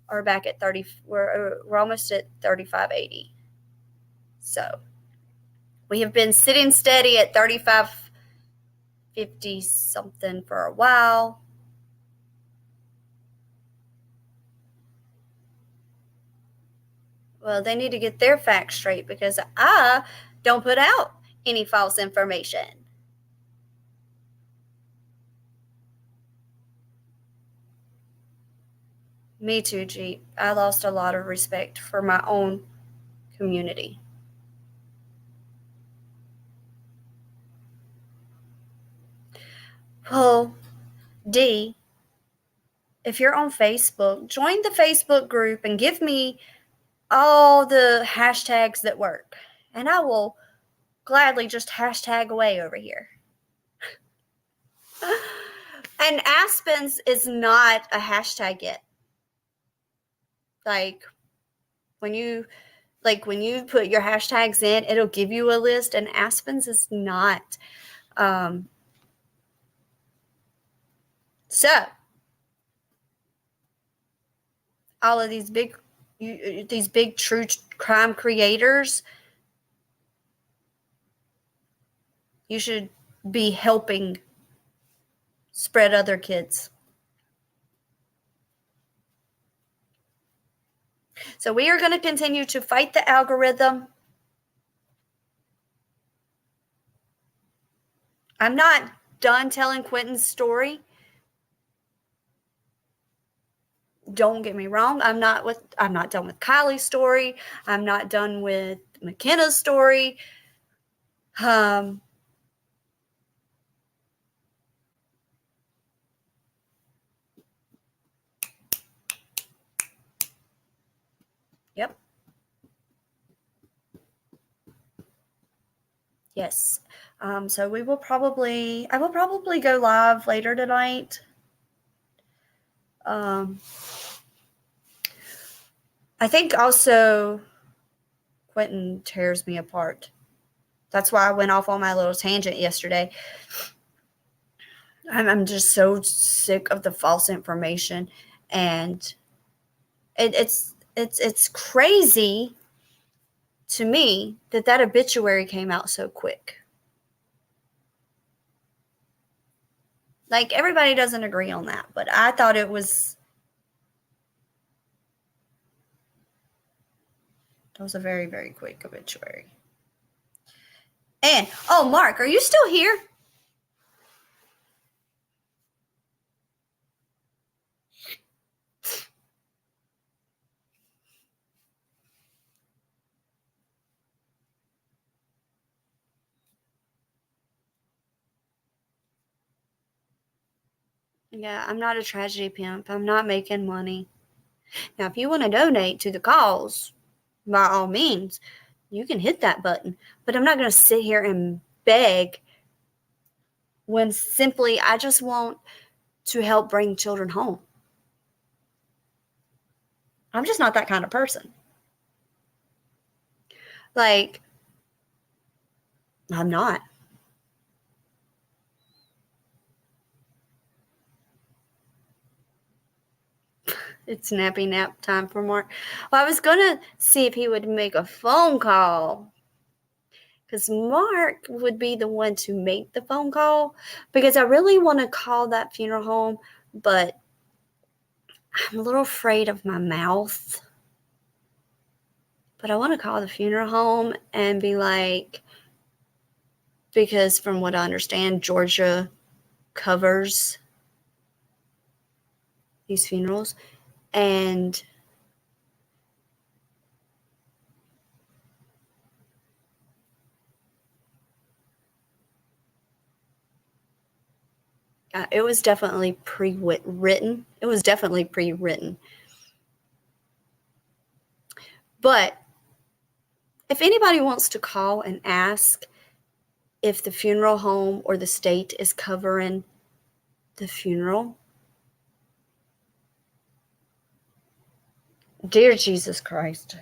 are back at 30. We're almost at 3580. So we have been sitting steady at 3550 something for a while. Well, they need to get their facts straight because I don't put out any false information. Me too, Jeep. I lost a lot of respect for my own community. Well, D, if you're on Facebook, join the Facebook group and give me all the hashtags that work. And I will gladly just hashtag away over here. And Aspen's is not a hashtag yet. Like when you put your hashtags in, it'll give you a list, and Aspen's is not. So all of these big true crime creators, you should be helping spread other kids. So we are going to continue to fight the algorithm. I'm not done telling Quentin's story. Don't get me wrong. I'm not done with Kylie's story. I'm not done with McKenna's story. Yes. So I will probably go live later tonight. I think also Quentin tears me apart. That's why I went off on my little tangent yesterday. I'm just so sick of the false information, and it's crazy to me that obituary came out so quick. Like, everybody doesn't agree on that, but I thought it was a very, very quick obituary. And, oh, Mark, are you still here? Yeah, I'm not a tragedy pimp. I'm not making money. Now, if you want to donate to the cause, by all means, you can hit that button. But I'm not going to sit here and beg when simply I just want to help bring children home. I'm just not that kind of person. Like, I'm not. It's nappy nap time for Mark. Well, I was going to see if he would make a phone call, because Mark would be the one to make the phone call, because I really want to call that funeral home, but I'm a little afraid of my mouth. But I want to call the funeral home and be like, because from what I understand, Georgia covers these funerals, and it was definitely pre-written. It was definitely pre-written. But if anybody wants to call and ask if the funeral home or the state is covering the funeral, dear Jesus Christ.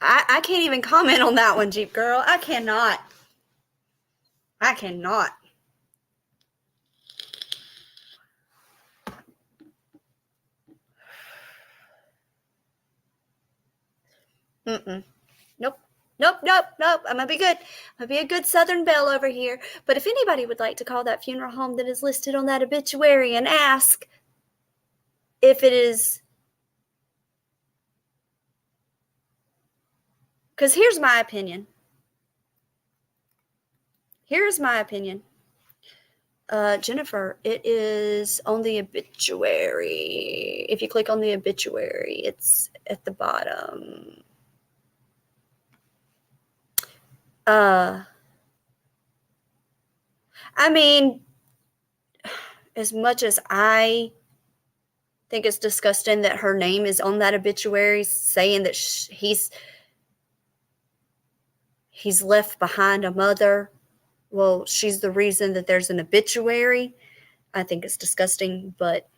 I can't even comment on that one, Jeep Girl. I cannot. Mm-mm. Nope. I'm gonna be good. I'm gonna be a good Southern belle over here. But if anybody would like to call that funeral home that is listed on that obituary and ask if it is, because here's my opinion. Jennifer, it is on the obituary. If you click on the obituary, it's at the bottom. I mean, as much as I think it's disgusting that her name is on that obituary saying that he's left behind a mother, well, she's the reason that there's an obituary. I think it's disgusting, but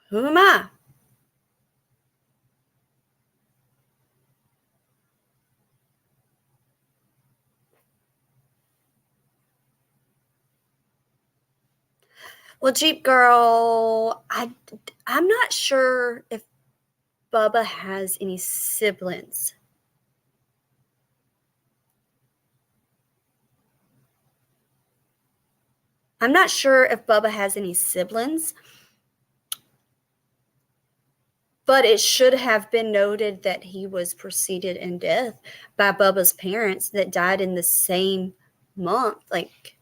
who am I? Well, Jeep Girl, I'm not sure if Bubba has any siblings. I'm not sure if Bubba has any siblings, but it should have been noted that he was preceded in death by Bubba's parents that died in the same month. Like,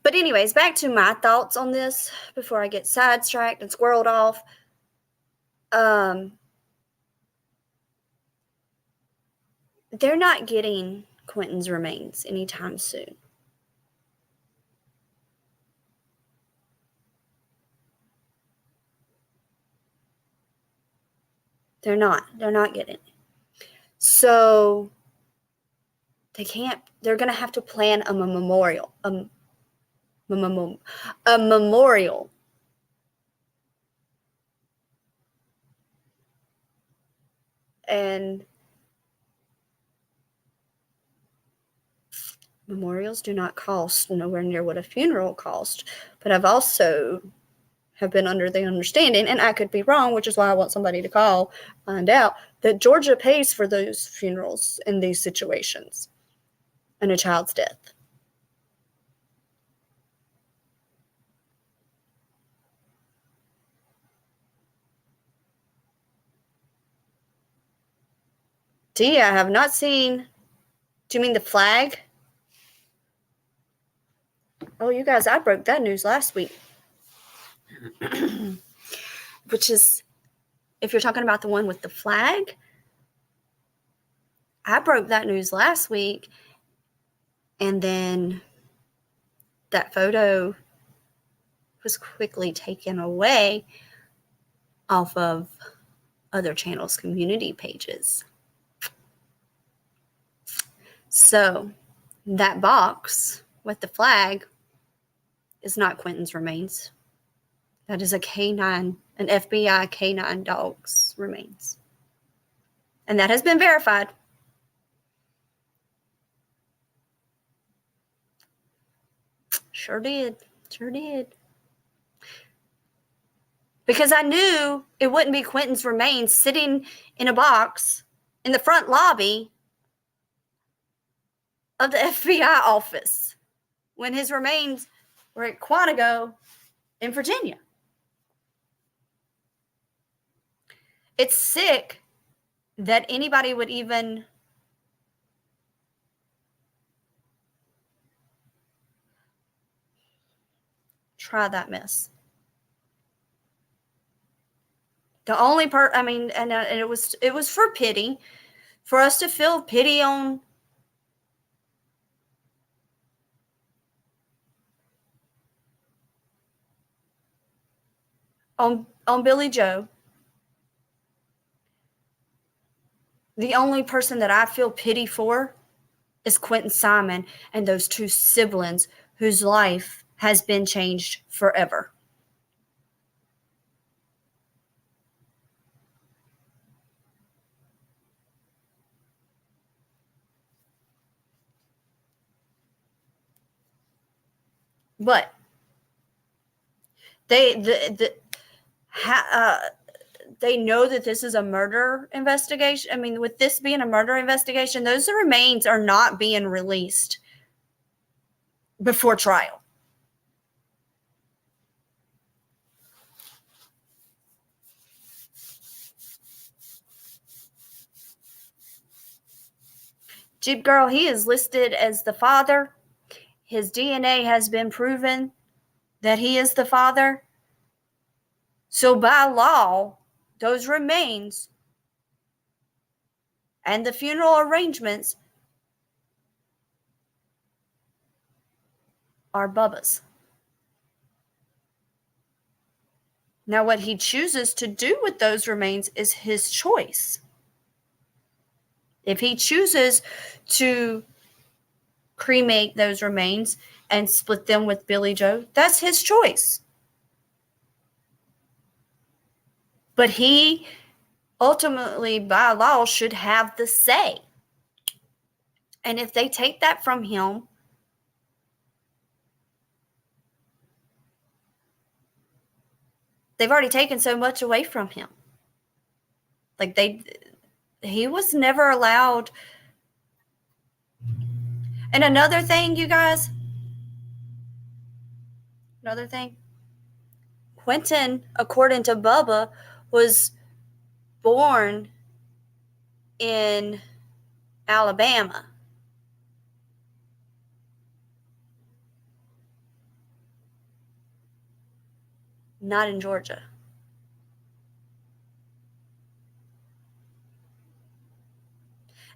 But anyways, back to my thoughts on this before I get sidetracked and squirreled off. They're not getting Quentin's remains anytime soon. They're not getting it. So they're going to have to plan a memorial. A memorial. And memorials do not cost nowhere near what a funeral cost. But I've also have been under the understanding, and I could be wrong, which is why I want somebody to call, find out, that Georgia pays for those funerals in these situations in a child's death. D, I have not seen. Do you mean the flag? Oh, you guys, I broke that news last week. Which is, if you're talking about the one with the flag, I broke that news last week, and then that photo was quickly taken away off of other channels' community pages. So that box with the flag is not Quentin's remains. That is a K9, an FBI K9 dog's remains. And that has been verified. Sure did. Because I knew it wouldn't be Quentin's remains sitting in a box in the front lobby of the FBI office when his remains were at Quantico in Virginia. It's sick that anybody would even try that mess. The only part, I mean, and it was for pity, for us to feel pity on Billy Joe. The only person that I feel pity for is Quentin Simon and those two siblings whose life has been changed forever. But they know that this is a murder investigation. I mean, with this being a murder investigation, those remains are not being released before trial. Jeep Girl, he is listed as the father. His DNA has been proven that he is the father. So by law, those remains and the funeral arrangements are Bubba's. Now, what he chooses to do with those remains is his choice. If he chooses to cremate those remains and split them with Billy Joe, that's his choice. But he ultimately, by law, should have the say. And if they take that from him, they've already taken so much away from him. Like he was never allowed. And another thing, you guys, Quentin, according to Bubba, was born in Alabama. not in Georgia.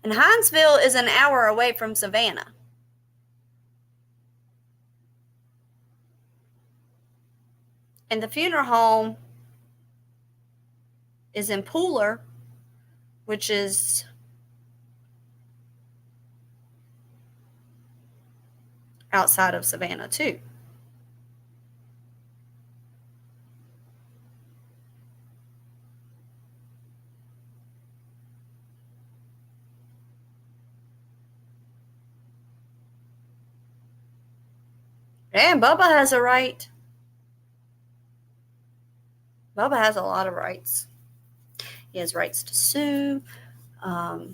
And Hinesville is an hour away from Savannah. And the funeral home is in Pooler, which is outside of Savannah too. And Bubba has a right. Bubba has a lot of rights. He has rights to sue. I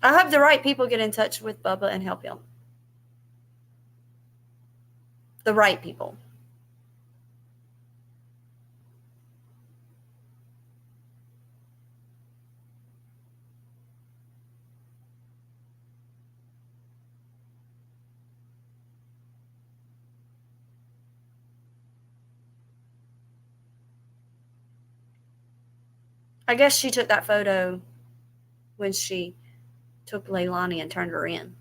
hope the right people get in touch with Bubba and help him. The right people. I guess she took that photo when she took Leilani and turned her in.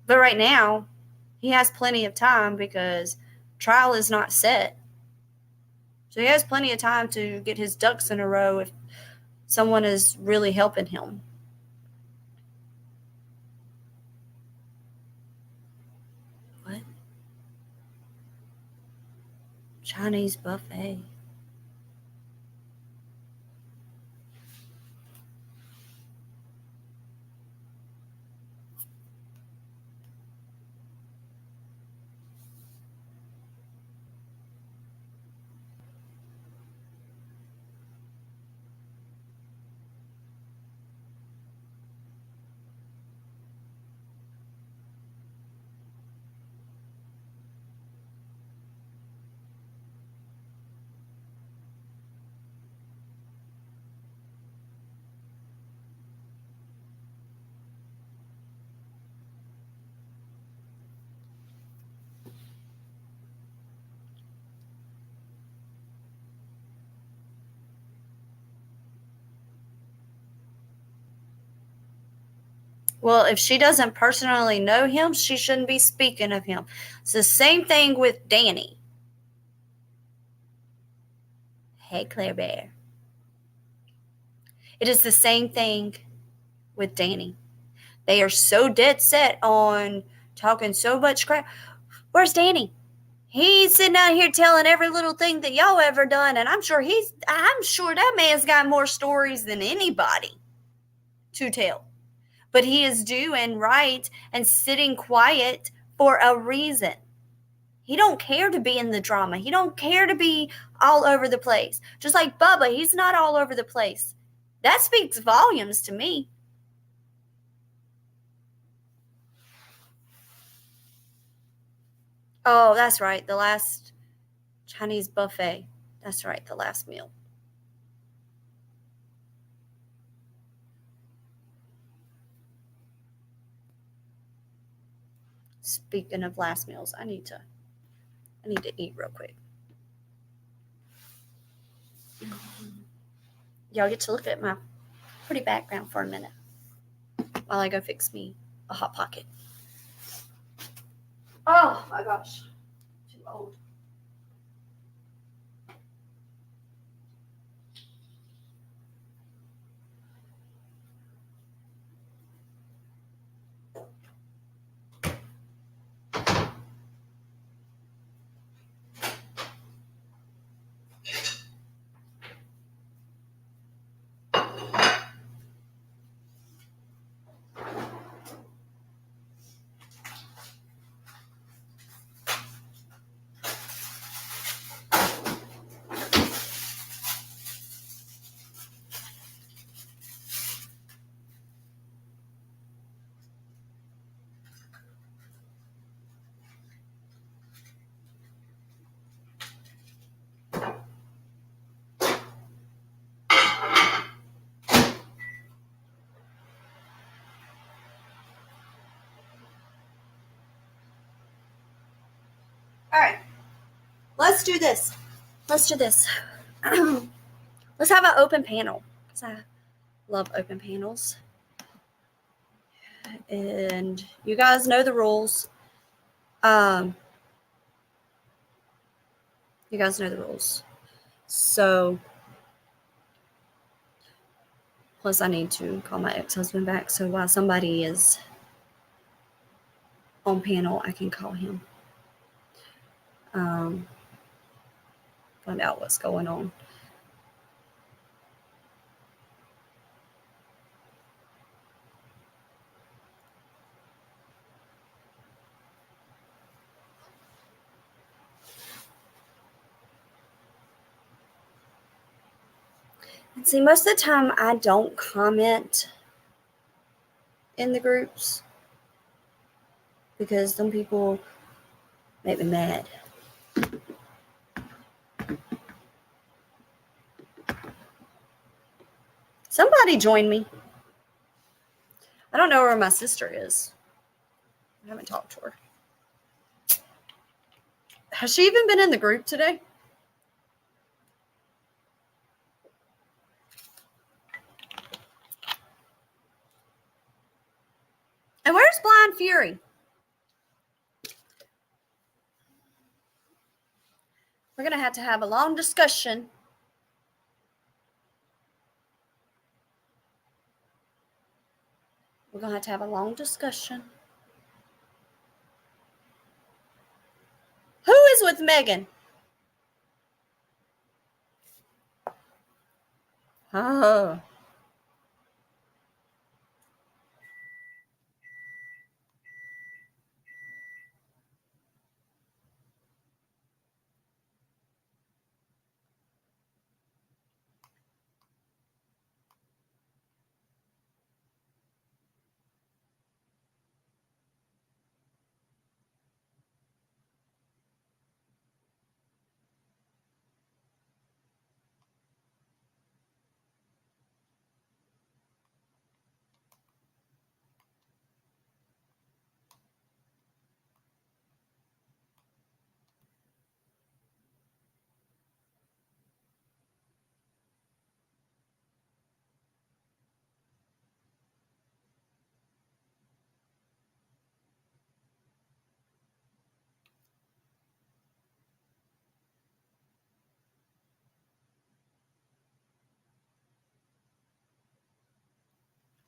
But right now, he has plenty of time because trial is not set. So he has plenty of time to get his ducks in a row if someone is really helping him. What? Chinese buffet. Well, if she doesn't personally know him, she shouldn't be speaking of him. It's the same thing with Danny. Hey, Claire Bear. It is the same thing with Danny. They are so dead set on talking so much crap. Where's Danny? He's sitting out here telling every little thing that y'all ever done, and I'm sure that man's got more stories than anybody to tell. But he is doing right and sitting quiet for a reason. He don't care to be in the drama. He don't care to be all over the place. Just like Bubba, he's not all over the place. That speaks volumes to me. Oh, that's right. The last Chinese buffet. That's right. The last meal. Speaking of last meals, I need to eat real quick. Y'all get to look at my pretty background for a minute while I go fix me a Hot Pocket. Oh my gosh, too old. All right. Let's do this. Let's have an open panel, because I love open panels. And you guys know the rules. You guys know the rules. So, plus I need to call my ex-husband back. So while somebody is on panel, I can call him. Find out what's going on. And see, most of the time I don't comment in the groups because some people make me mad. Somebody join me. I don't know where my sister is. I haven't talked to her. Has she even been in the group today? And where's Blind Fury? We're going to have a long discussion. We're going to have a long discussion. Who is with Megan? Oh.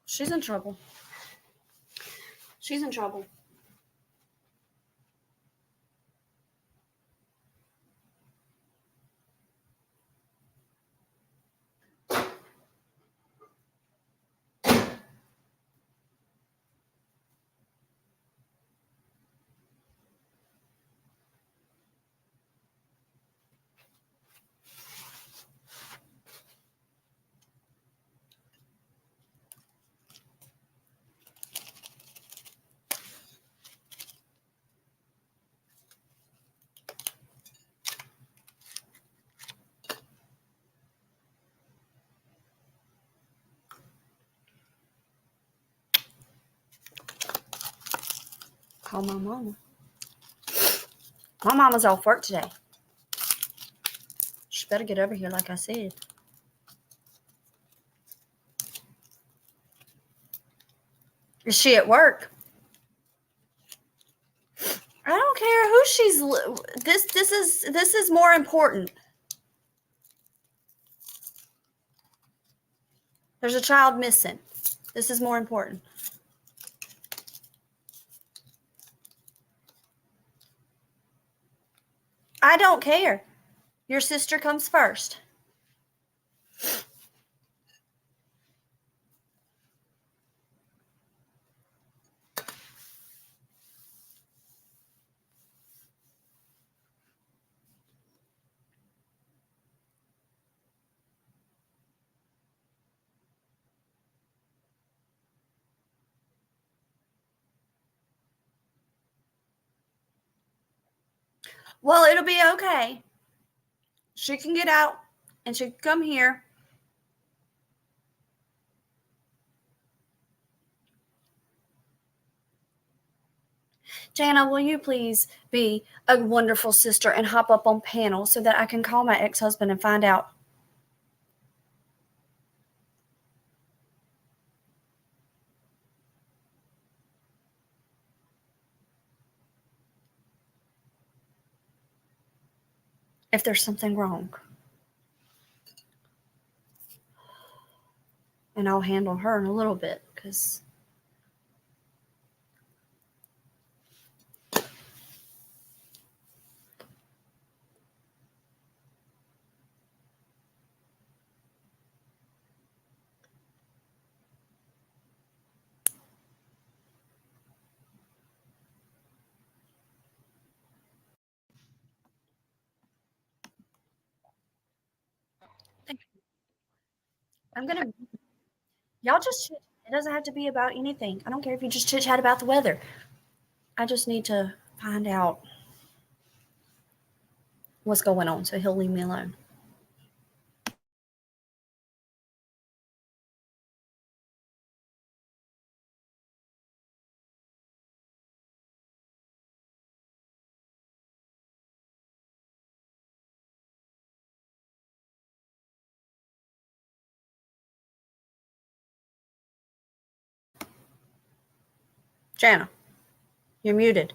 She's in trouble. She's in trouble. Call my mama. My mama's off work today. She better get over here, like I said. Is she at work? I don't care who she's. This is more important. There's a child missing. This is more important. I don't care. Your sister comes first. Well, it'll be okay. She can get out and she can come here. Jana, will you please be a wonderful sister and hop up on panel so that I can call my ex-husband and find out if there's something wrong. And I'll handle her in a little bit because I'm going to, y'all just chit. It doesn't have to be about anything. I don't care if you just chit chat about the weather. I just need to find out what's going on so he'll leave me alone. Jana, you're muted.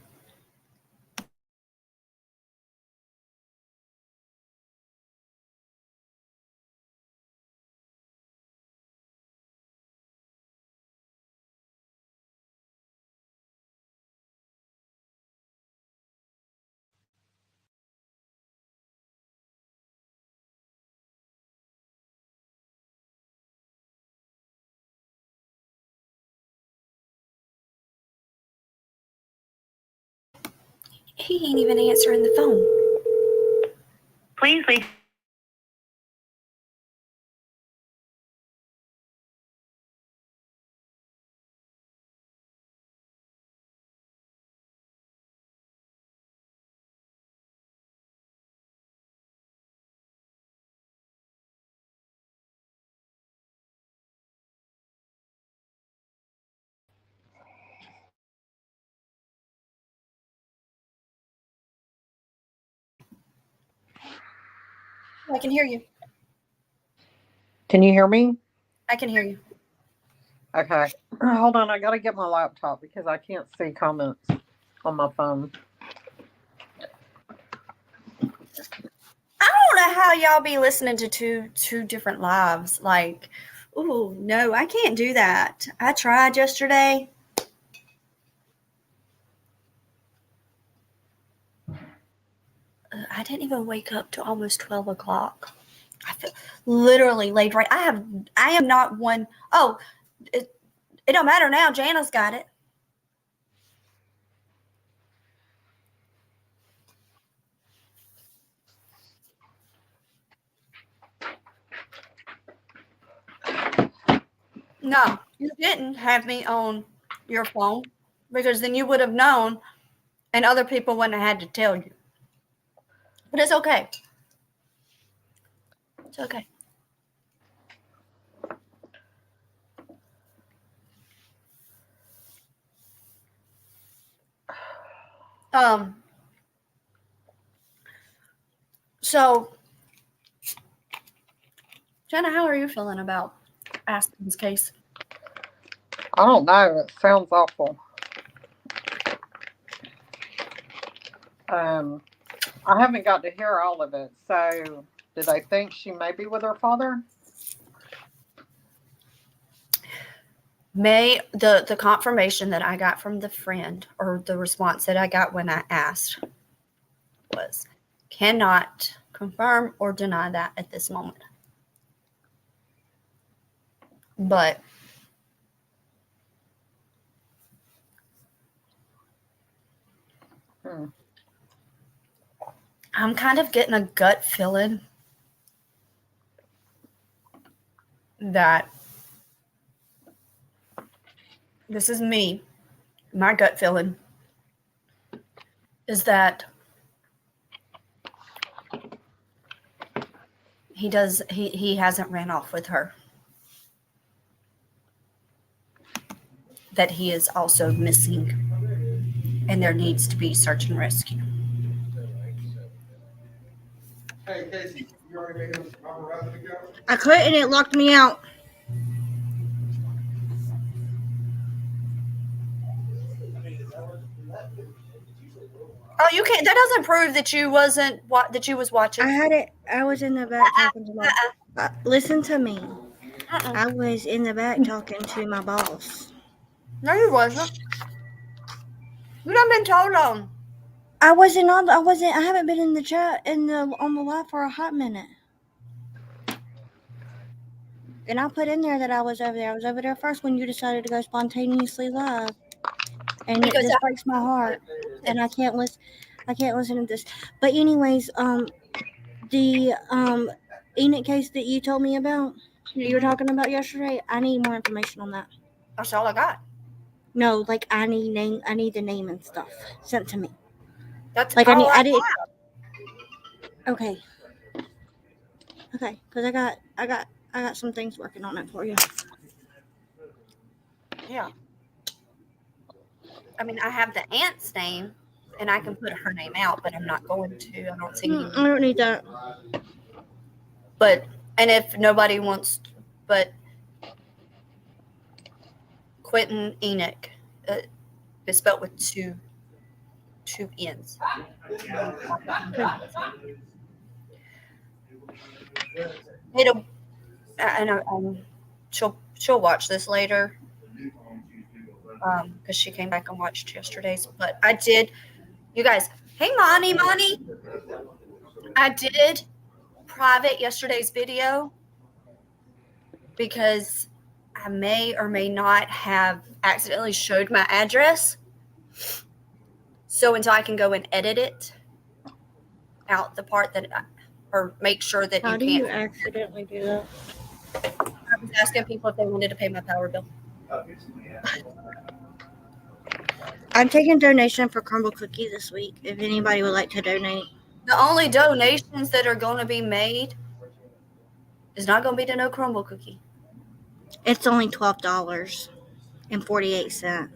He ain't even answering the phone. Please leave. I can hear you. Can you hear me? I can hear you. Okay. Hold on. I got to get my laptop because I can't see comments on my phone. I don't know how y'all be listening to two different lives. Like, ooh, no, I can't do that. I tried yesterday. I didn't even wake up till almost 12 o'clock. I feel literally laid right. I am not one. Oh, it don't matter now. Jana's got it. No, you didn't have me on your phone because then you would have known and other people wouldn't have had to tell you. But it's okay. It's okay. So, Jenna, how are you feeling about Aspen's case? I don't know. It sounds awful. I haven't got to hear all of it. So, do they think she may be with her father? The confirmation that I got from the friend, or the response that I got when I asked, was cannot confirm or deny that at this moment. But I'm kind of getting a gut feeling that this is me. My gut feeling is that he hasn't ran off with her. That he is also missing. and there needs to be search and rescue. Hey, Casey, you already made him Robert to go? I couldn't. It locked me out. Oh, you can't. That doesn't prove that you wasn't that you was watching. I had it. I was in the back talking to my. Listen to me. Uh-uh. I was in the back talking to my boss. No, you wasn't. You done been told on. I wasn't on. I wasn't. I haven't been in the chat on the live for a hot minute. And I put in there that I was over there. I was over there first when you decided to go spontaneously live, and Because this breaks my heart. And I can't listen. I can't listen to this. But anyways, the Enoch case that you told me about, you were talking about yesterday. I need more information on that. That's all I got. No, like I need the name and stuff sent to me. That's like all I did. Okay. Okay, because I got some things working on it for you. Yeah. I mean, I have the aunt's name, and I can put her name out, but I'm not going to. I don't see any. I don't need that. But and if nobody wants, but Quentin Enoch is spelled with two N's. It'll, and she'll watch this later because she came back and watched yesterday's. But I did, you guys. Hey, Monty, I did private yesterday's video because I may or may not have accidentally showed my address. So until I can go and edit it out, the part that or make sure that How you do can't. you accidentally do that? I was asking people if they wanted to pay my power bill. I'm taking donation for crumble cookie this week. If anybody would like to donate. The only donations that are going to be made is not going to be to no crumble cookie. It's only $12.48.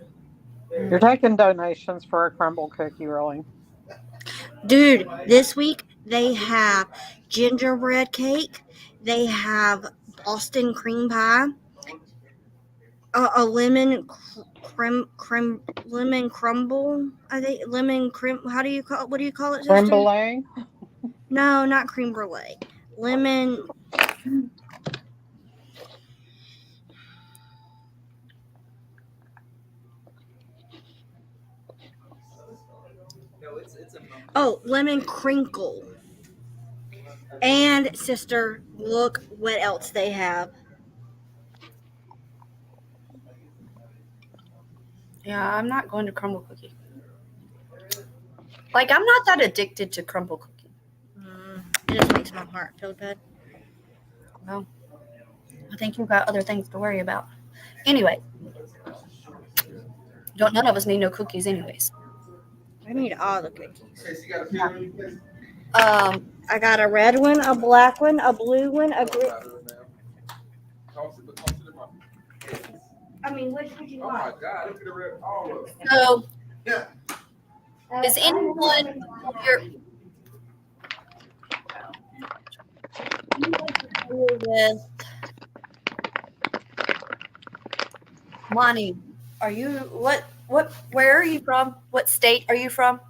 You're taking donations for a crumble cookie, really? Dude, this week they have gingerbread cake. They have Boston cream pie. A lemon lemon crumble. I think lemon creme. How do you call? What do you call it? Creme brulee? No, not creme brulee. Lemon. Oh, lemon crinkle. And sister, look what else they have. Yeah, I'm not going to crumble cookie. Like, I'm not that addicted to crumble cookie. It just makes my heart feel good. Well, I think you've got other things to worry about. Anyway, none of us need no cookies, anyways. I need all the cookies. I got a red one, a black one, a blue one, a green. I mean, which would you like? Oh my God! Look at the red. All of them. So, Yeah. is anyone here with Monty? Are you what? Where are you from? What state are you from?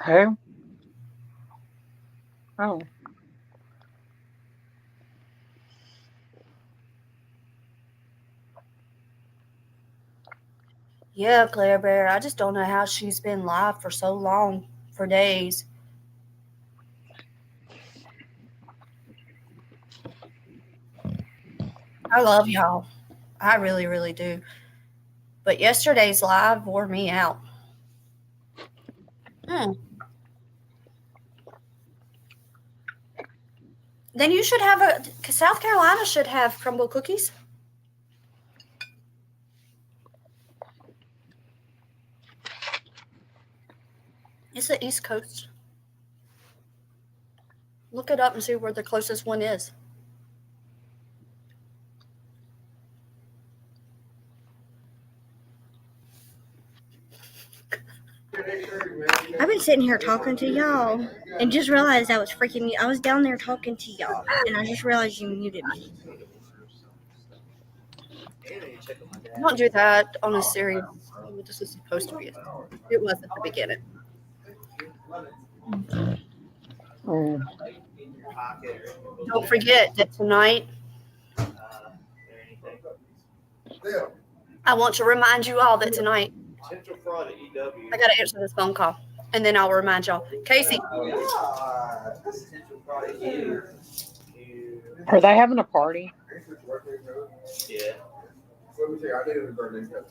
Who? Oh. Yeah, Claire Bear. I just don't know how she's been live for so long, for days. I love y'all. I really, really do. But yesterday's live wore me out. Then you should have South Carolina should have crumble cookies. It's the East Coast. Look it up and see where the closest one is. I've been sitting here talking to y'all and just realized I was freaking you. I was down there talking to y'all and I just realized you muted me. Don't do that on a serious. This is supposed to be. It was at the beginning. Don't forget that tonight. I want to remind you all that tonight I got to answer this phone call, and then I'll remind y'all. Casey, Are they having a party? Yeah. Let me tell you, I did it in the birthday cup.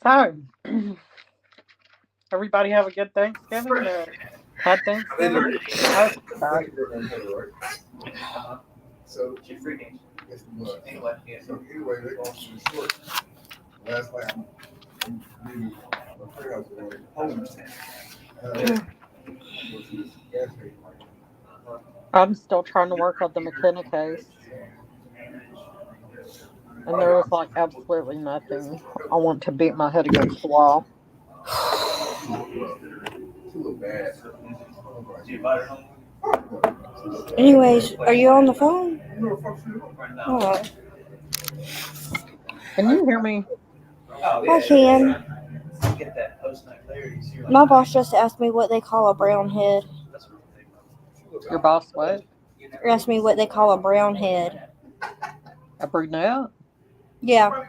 So, everybody have a good Thanksgiving? Had Thanksgiving? Oh, sorry. So she's freaking. Yes, it was. So anyway, they go to the short. Last night, my friend was going home. I'm still trying to work on the McKenna case. And there was like absolutely nothing. I want to beat my head against the wall. Anyways, are you on the phone? Oh, Can you hear me? I can. My boss just asked me what they call a brown head. Your boss what? Or asked me what they call a brown head. A brunette? Yeah.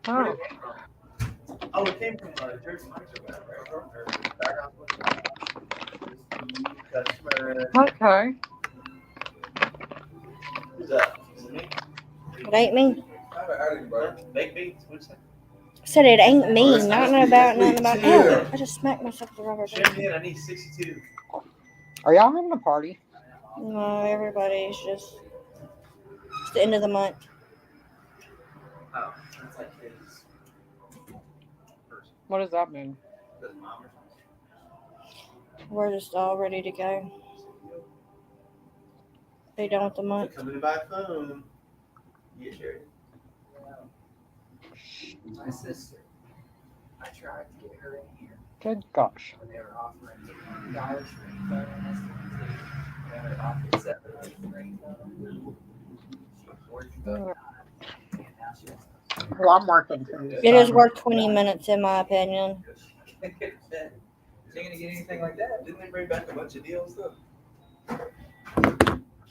Oh. Oh, it came from Jersey. Okay. Who's that? Is it me? It ain't me. Baked beans? What's that? I said it ain't me. Nothing about. Ow, I just smacked myself with the rubber. Champagne, I need 62. Are y'all having a party? No, everybody's just. It's the end of the month. Oh, that's like his. What does that mean? We're just all ready to go. They done with the month. Coming by phone. Yeah, Sherry. My sister. I tried to get her in here. Good gosh. When they were offering $5 for phone and STD. They were offering 7 for She was working both times. And now she has Well, I'm working too. It is worth 20 minutes, in my opinion. She ain't gonna get anything like that. Didn't they bring back a bunch of deals though?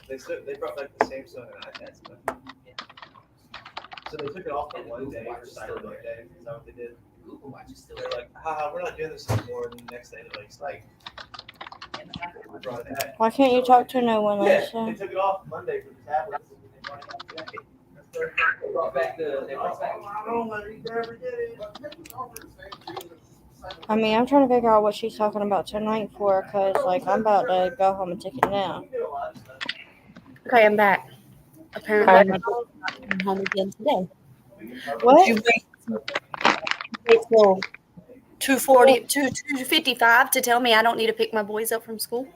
They brought back the Samsung and iPad stuff. So they took it off for one day for Cyber Monday. Is that what they did? Google Watch is still. They're like, haha, we're not doing this anymore. And the next day they're like, we brought it back. Why can't you talk to no one, Yeah, Lisa? they took it off Monday for the tablets. They brought it back today. They brought back They brought back. I don't know. You never did it. I mean, I'm trying to figure out what she's talking about tonight for, because, like, I'm about to go home and take a nap. okay, I'm back. Apparently, my daughter's not coming home again today. What? You wait till 2:40, 2:55 to tell me I don't need to pick my boys up from school.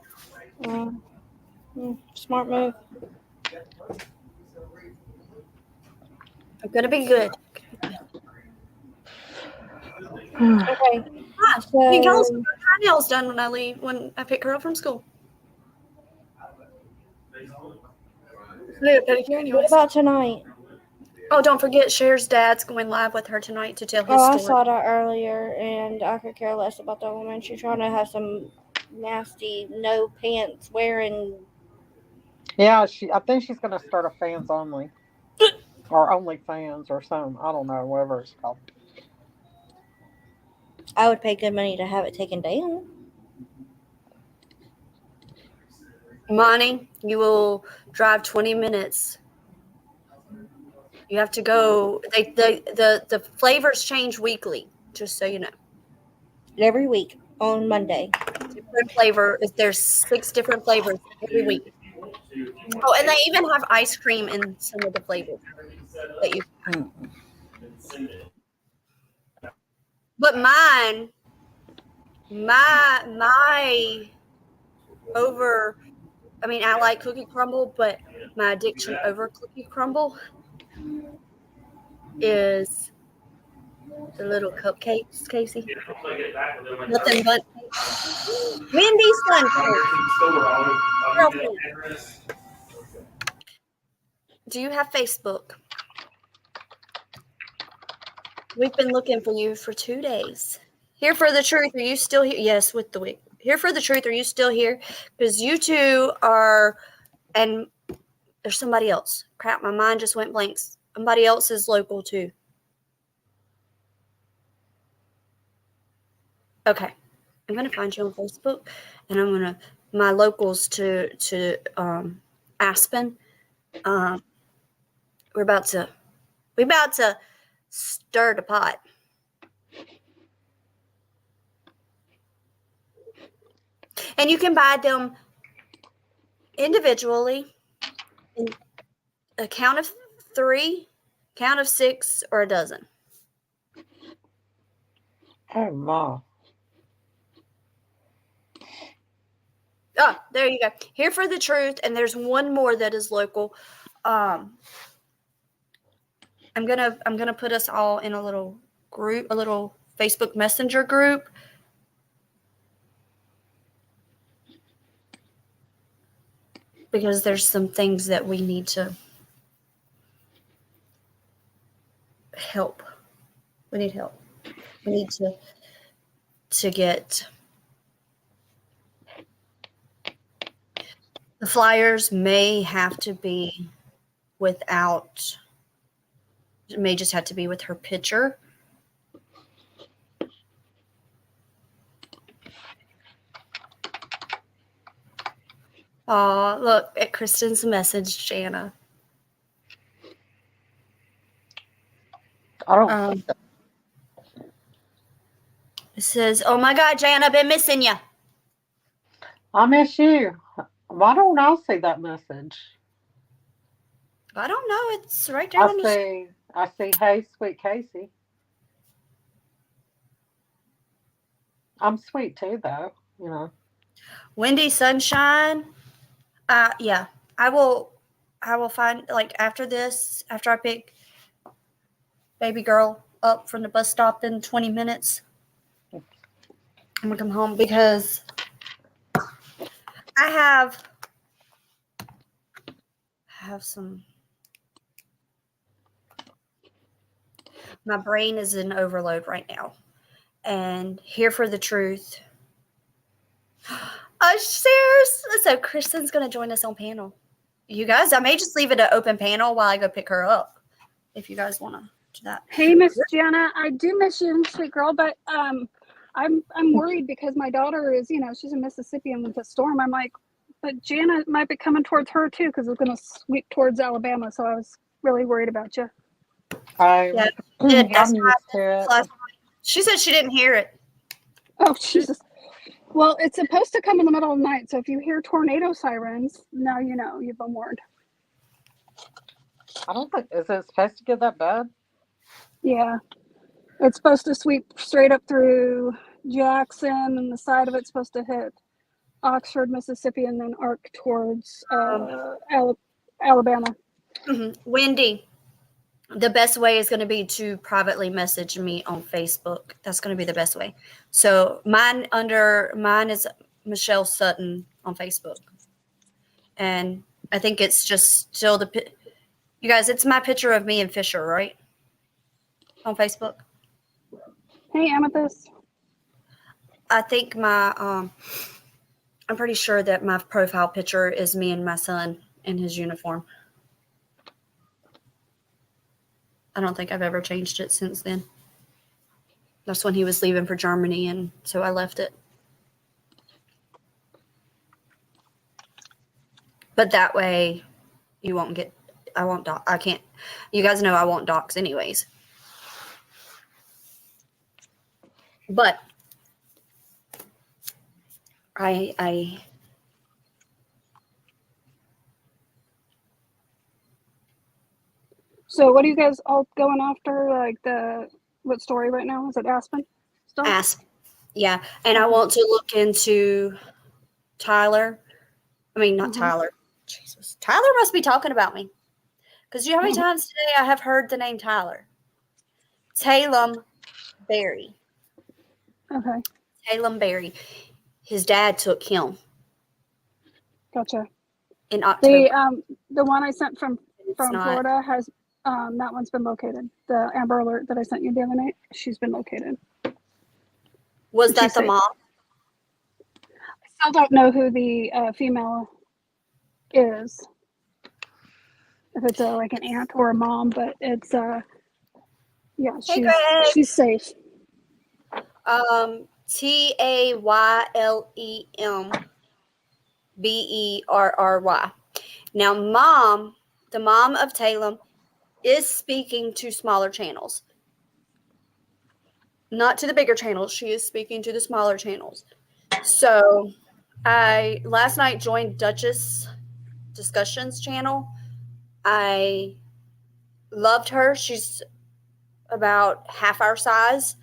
Smart move. I'm gonna be good. Okay. You can So, also get her nails done when I pick her up from school. what about tonight? Oh, don't forget, Cher's dad's going live with her tonight to tell his Oh, I story. saw that earlier, and I could care less about that woman. She's trying to have some nasty, no pants wearing. Yeah, I think she's gonna start a fans only. Or only fans or something. I don't know, whatever it's called. I would pay good money to have it taken down. Monty, you will drive 20 minutes. You have to go. The flavors change weekly, just so you know. Every week on Monday. Different flavor. There's 6 different flavors every week. Oh, and they even have ice cream in some of the flavors that you. But mine my over. I mean, I like cookie crumble, but my addiction over cookie crumble is the little cupcakes, Casey. Nothing but Wendy's Sunshine. Girlfriend, do you have Facebook? We've been looking for you for 2 days. Here for the truth. Are you still here? Yes, with the wig. Here for the truth. Are you still here? Because you two are, and there's somebody else. Crap, my mind just went blank. Somebody else is local too. Okay, I'm gonna find you on Facebook, and I'm gonna my locals to Aspen. We're about to stir the pot. And you can buy them individually in a count of 3, count of 6, or a dozen. Oh, Ma. Oh, there you go. Here for the truth, and there's one more that is local. I'm gonna put us all in a little group, a little Facebook Messenger group. Because there's some things that we need to help. We need help. We need to get the flyers may have to be without. It may just have to be with her picture. Oh, look at Kristen's message, Jana. I don't. It says, "Oh my God, Jana, I've been missing you." I miss you. Why don't I see that message? I don't know. It's right there on the. I see. Hey, sweet Casey. I'm sweet too, though. You know. Windy Sunshine. Yeah, I will find, like, after this, after I pick baby girl up from the bus stop in 20 minutes, I'm gonna come home because I have some. My brain is in overload right now, and here for the truth. So Kristen's gonna join us on panel. You guys, I may just leave it an open panel while I go pick her up, if you guys want to do that. Hey, Miss Gianna, I do miss you, sweet girl, but I'm worried because my daughter is, she's in Mississippi and with the storm. I'm like, but Gianna might be coming towards her too because it's going to sweep towards Alabama. So I was really worried about you. Yeah, I'm used to it. She said she didn't hear it. Oh, Jesus. Well, it's supposed to come in the middle of the night. So if you hear tornado sirens, now you know you've been warned. I don't think, is it supposed to get that bad? Yeah. It's supposed to sweep straight up through Jackson, and the side of it's supposed to hit Oxford, Mississippi, and then arc towards Alabama. Mm-hmm. Wendy, the best way is going to be to privately message me on Facebook. That's going to be the best way. So mine is Michelle Sutton on Facebook, and I think it's just still you guys. It's my picture of me and Fisher, right? On Facebook. Hey, Amethyst. I think I'm pretty sure that my profile picture is me and my son in his uniform. I don't think I've ever changed it since then. That's when he was leaving for Germany, and so I left it. But that way, you can't, you guys know I won't dox anyways. But So what are you guys all going after? Like what story right now? Is it Aspen stuff? Yeah, and I want to look into Tyler. I mean, not Mhm. Tyler. Jesus. Tyler must be talking about me. Because you know how many times today I have heard the name Tyler? Talem Berry. Okay, Talem Berry. His dad took him gotcha. in October. The one I sent from It's not. Florida has that one's been located. The Amber Alert that I sent you the other night, she's been located. Was She's that the safe. mom? I still don't know who the female is. If it's like an aunt or a mom, but it's yeah, Hey, Greg. she's safe. TaylemBerry. Now, the mom of Talem, is speaking to smaller channels. Not to the bigger channels. She is speaking to the smaller channels. So I last night joined Duchess Discussions channel. I loved her. She's about half our size,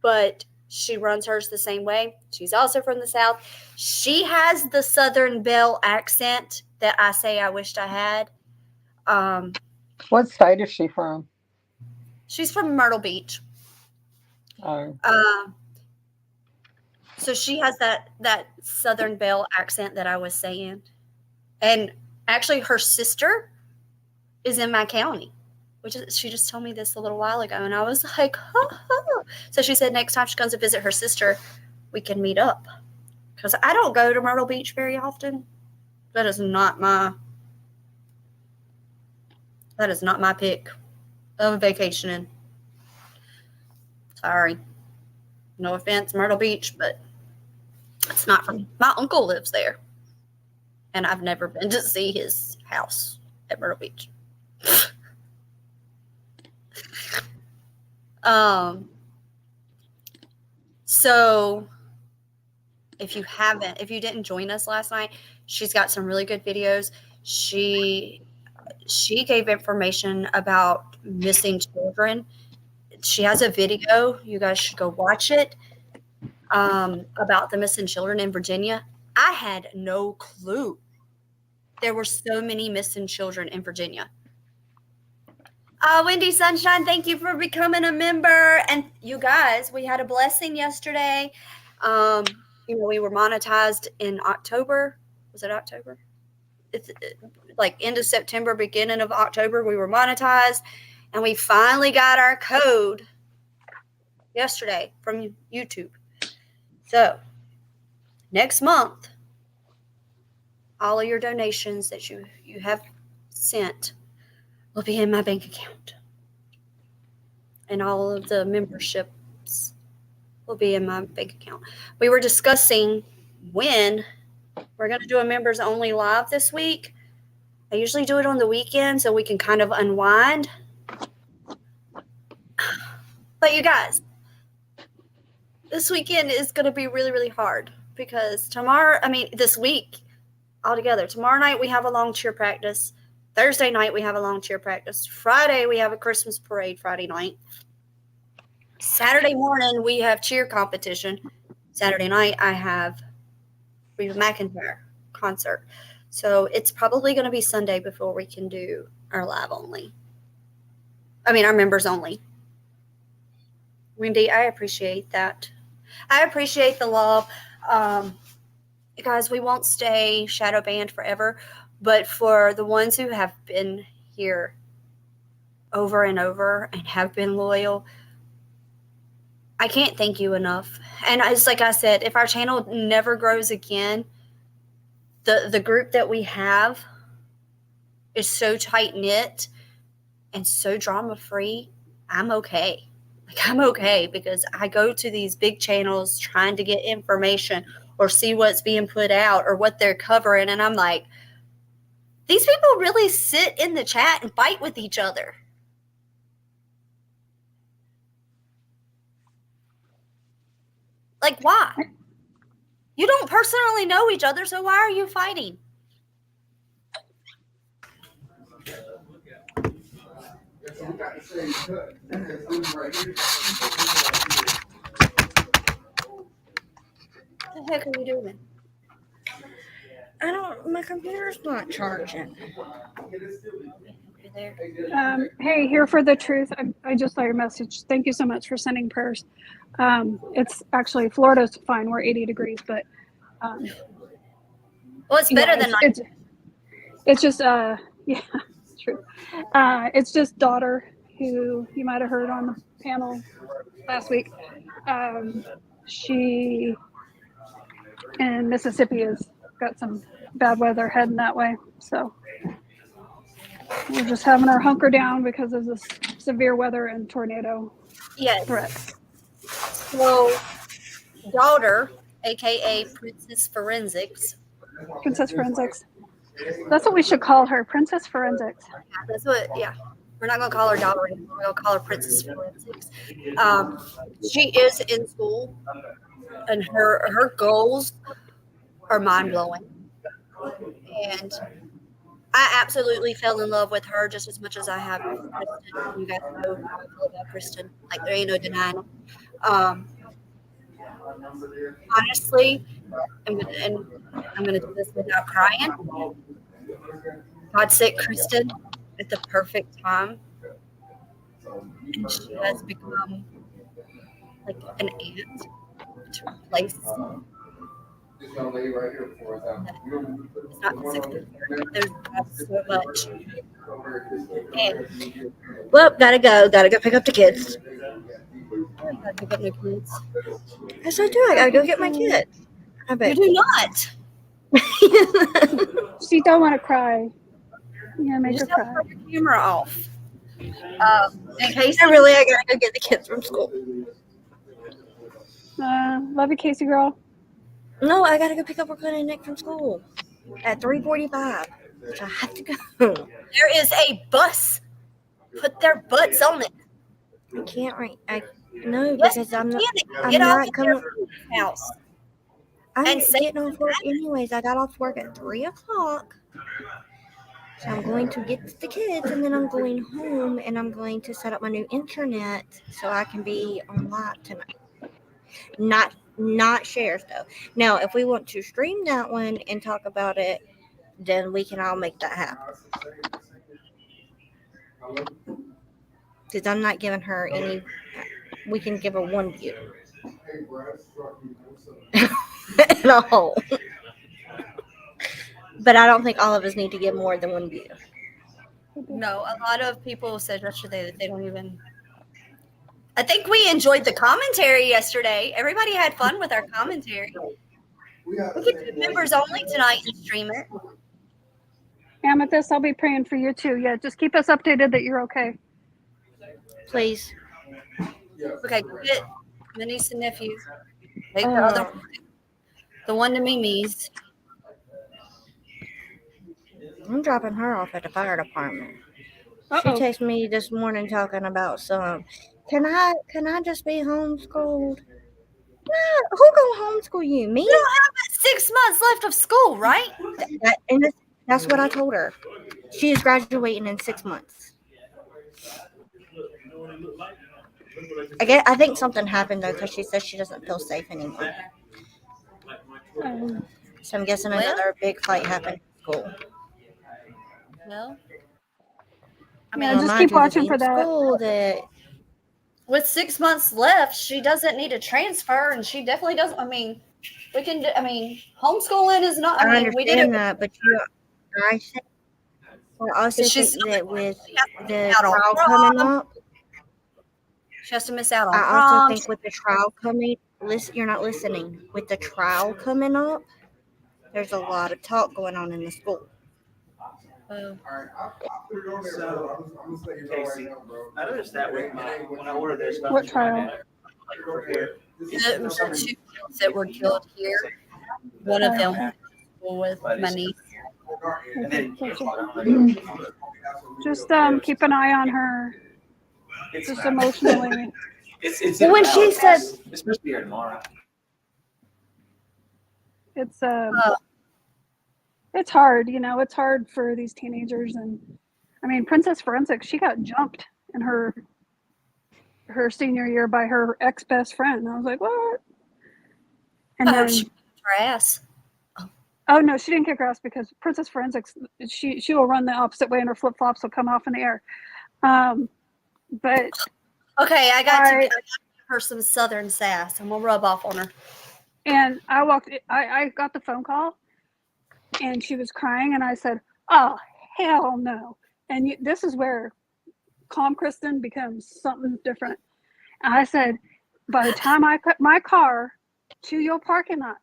but she runs hers the same way. She's also from the South. She has the Southern Belle accent that I say I wished I had. What state is she from? She's from Myrtle Beach. Oh, So she has that Southern Belle accent that I was saying. And actually her sister is in my county, which is, she just told me this a little while ago, and I was like, oh. So she said next time she comes to visit her sister, we can meet up. Because I don't go to Myrtle Beach very often. That is not my pick of vacationing. Sorry. No offense, Myrtle Beach, but it's not for me. My uncle lives there. And I've never been to see his house at Myrtle Beach. So if you didn't join us last night, she's got some really good videos. She gave information about missing children. She has a video. You guys should go watch it. About the missing children in Virginia. I had no clue there were so many missing children in Virginia. Wendy Sunshine, thank you for becoming a member. And you guys, we had a blessing yesterday. We were monetized in October. Was it October? It's like end of September, beginning of October, we were monetized. And we finally got our code yesterday from YouTube. So next month, all of your donations that you have sent will be in my bank account. And all of the memberships will be in my bank account. We were discussing when we're going to do a members only live this week. I usually do it on the weekend so we can kind of unwind. But you guys, this weekend is going to be really, really hard because this week altogether, tomorrow night we have a long cheer practice. Thursday night we have a long cheer practice. Friday we have a Christmas parade Friday night. Saturday morning we have cheer competition. Saturday night I have Reba McEntire concert. So it's probably going to be Sunday before we can do our live only. Our members only. Wendy, I appreciate that. I appreciate the love. Guys, we won't stay shadow banned forever, but for the ones who have been here over and over and have been loyal, I can't thank you enough. And it's like I said, if our channel never grows again, the group that we have is so tight-knit and so drama-free, I'm okay. I'm okay because I go to these big channels trying to get information or see what's being put out or what they're covering. And I'm like, these people really sit in the chat and fight with each other. Like, why? You don't personally know each other, so why are you fighting? What the heck are you doing? I don't. My computer's not charging. You there? Hey, here for the truth. I just saw your message. Thank you so much for sending prayers. It's actually Florida's fine. We're 80 degrees, but Well, it's better than like. it's just yeah, it's true. It's just daughter who you might have heard on the panel last week. She in Mississippi has got some bad weather heading that way, so we're just having our hunker down because of this severe weather and tornado Yes. threat. So, daughter, aka Princess Forensics. Princess Forensics. That's what we should call her, Princess Forensics. That's what. Yeah. We're not gonna call her daughter anymore. We're gonna call her Princess Forensics. She is in school, and her goals are mind blowing. And I absolutely fell in love with her just as much as I have with Kristen. You guys know how I feel about Kristen. Like there ain't no denying it. Honestly, and I'm gonna do this without crying. God sent Kristen at the perfect time, and she has become like an aunt to replace. It's not consecutive. There's so much. And Well, gotta go. Gotta go pick up the kids. I gotta pick up my kids. Yes, I do. I gotta go get my kids. I You bet. do not. She don't want to cry. Yeah, You make her just have to cry. turn your camera off. In case I gotta go get the kids from school. Love you, Casey girl. No, I gotta go pick up Brooklyn and Nick from school at 3:45. So I have to go. there is a bus. Put their butts on it. I can't no, Yes, because I'm not. Yeah, I'm get off not of coming. their house. I'm and say getting off work anyways. I got off work at 3:00. So I'm going to get the kids, and then I'm going home, and I'm going to set up my new internet so I can be on live tonight. Not shares though. Now, if we want to stream that one and talk about it, then we can all make that happen. Because I'm not giving her any. We can give her one view. In a whole. But I don't think all of us need to get more than one view. No, a lot of people said yesterday that they don't even. I think we enjoyed the commentary yesterday. Everybody had fun with our commentary. We could do members only tonight and stream it. Amethyst, I'll be praying for you too. Yeah, just keep us updated that you're okay. Please. Okay, get my niece and nephew. Take the other one. The one to Mimi's. I'm dropping her off at the fire department. Uh-oh. She texted me this morning talking about can I just be homeschooled? No, who gonna homeschool you? Me? You don't have 6 months left of school, right? That's what I told her. She is graduating in 6 months. I think something happened though, because she says she doesn't feel safe anymore. So I'm guessing another big fight happened at school. Well, I mean, just keep watching for that. School that with 6 months left, she doesn't need to transfer, and she definitely doesn't. I mean, we can. I mean, homeschooling is not. I mean, we did it. That, but I also think that with the trial coming up, she has to miss out on. I also think with the trial coming, you're not listening. With the trial coming up, there's a lot of talk going on in the school. So, Casey, I noticed that when I ordered this stuff. What trial? The 2 kids that were killed here. One of them with my niece. Just keep an eye on her. Just emotionally. It's when she said it's supposed to be here tomorrow. It's hard, it's hard for these teenagers. And I mean, Princess Forensics, she got jumped in her senior year by her ex-best friend. I was like, what? And then her ass. Oh no, she didn't kick her ass because Princess Forensics, she will run the opposite way and her flip flops will come off in the air. But Okay, I got to give her some southern sass. I'm gonna rub off on her. and I got the phone call, and she was crying, and I said, "Oh hell no!" And this is where calm Kristen becomes something different. And I said, by the time I cut my car to your parking lot,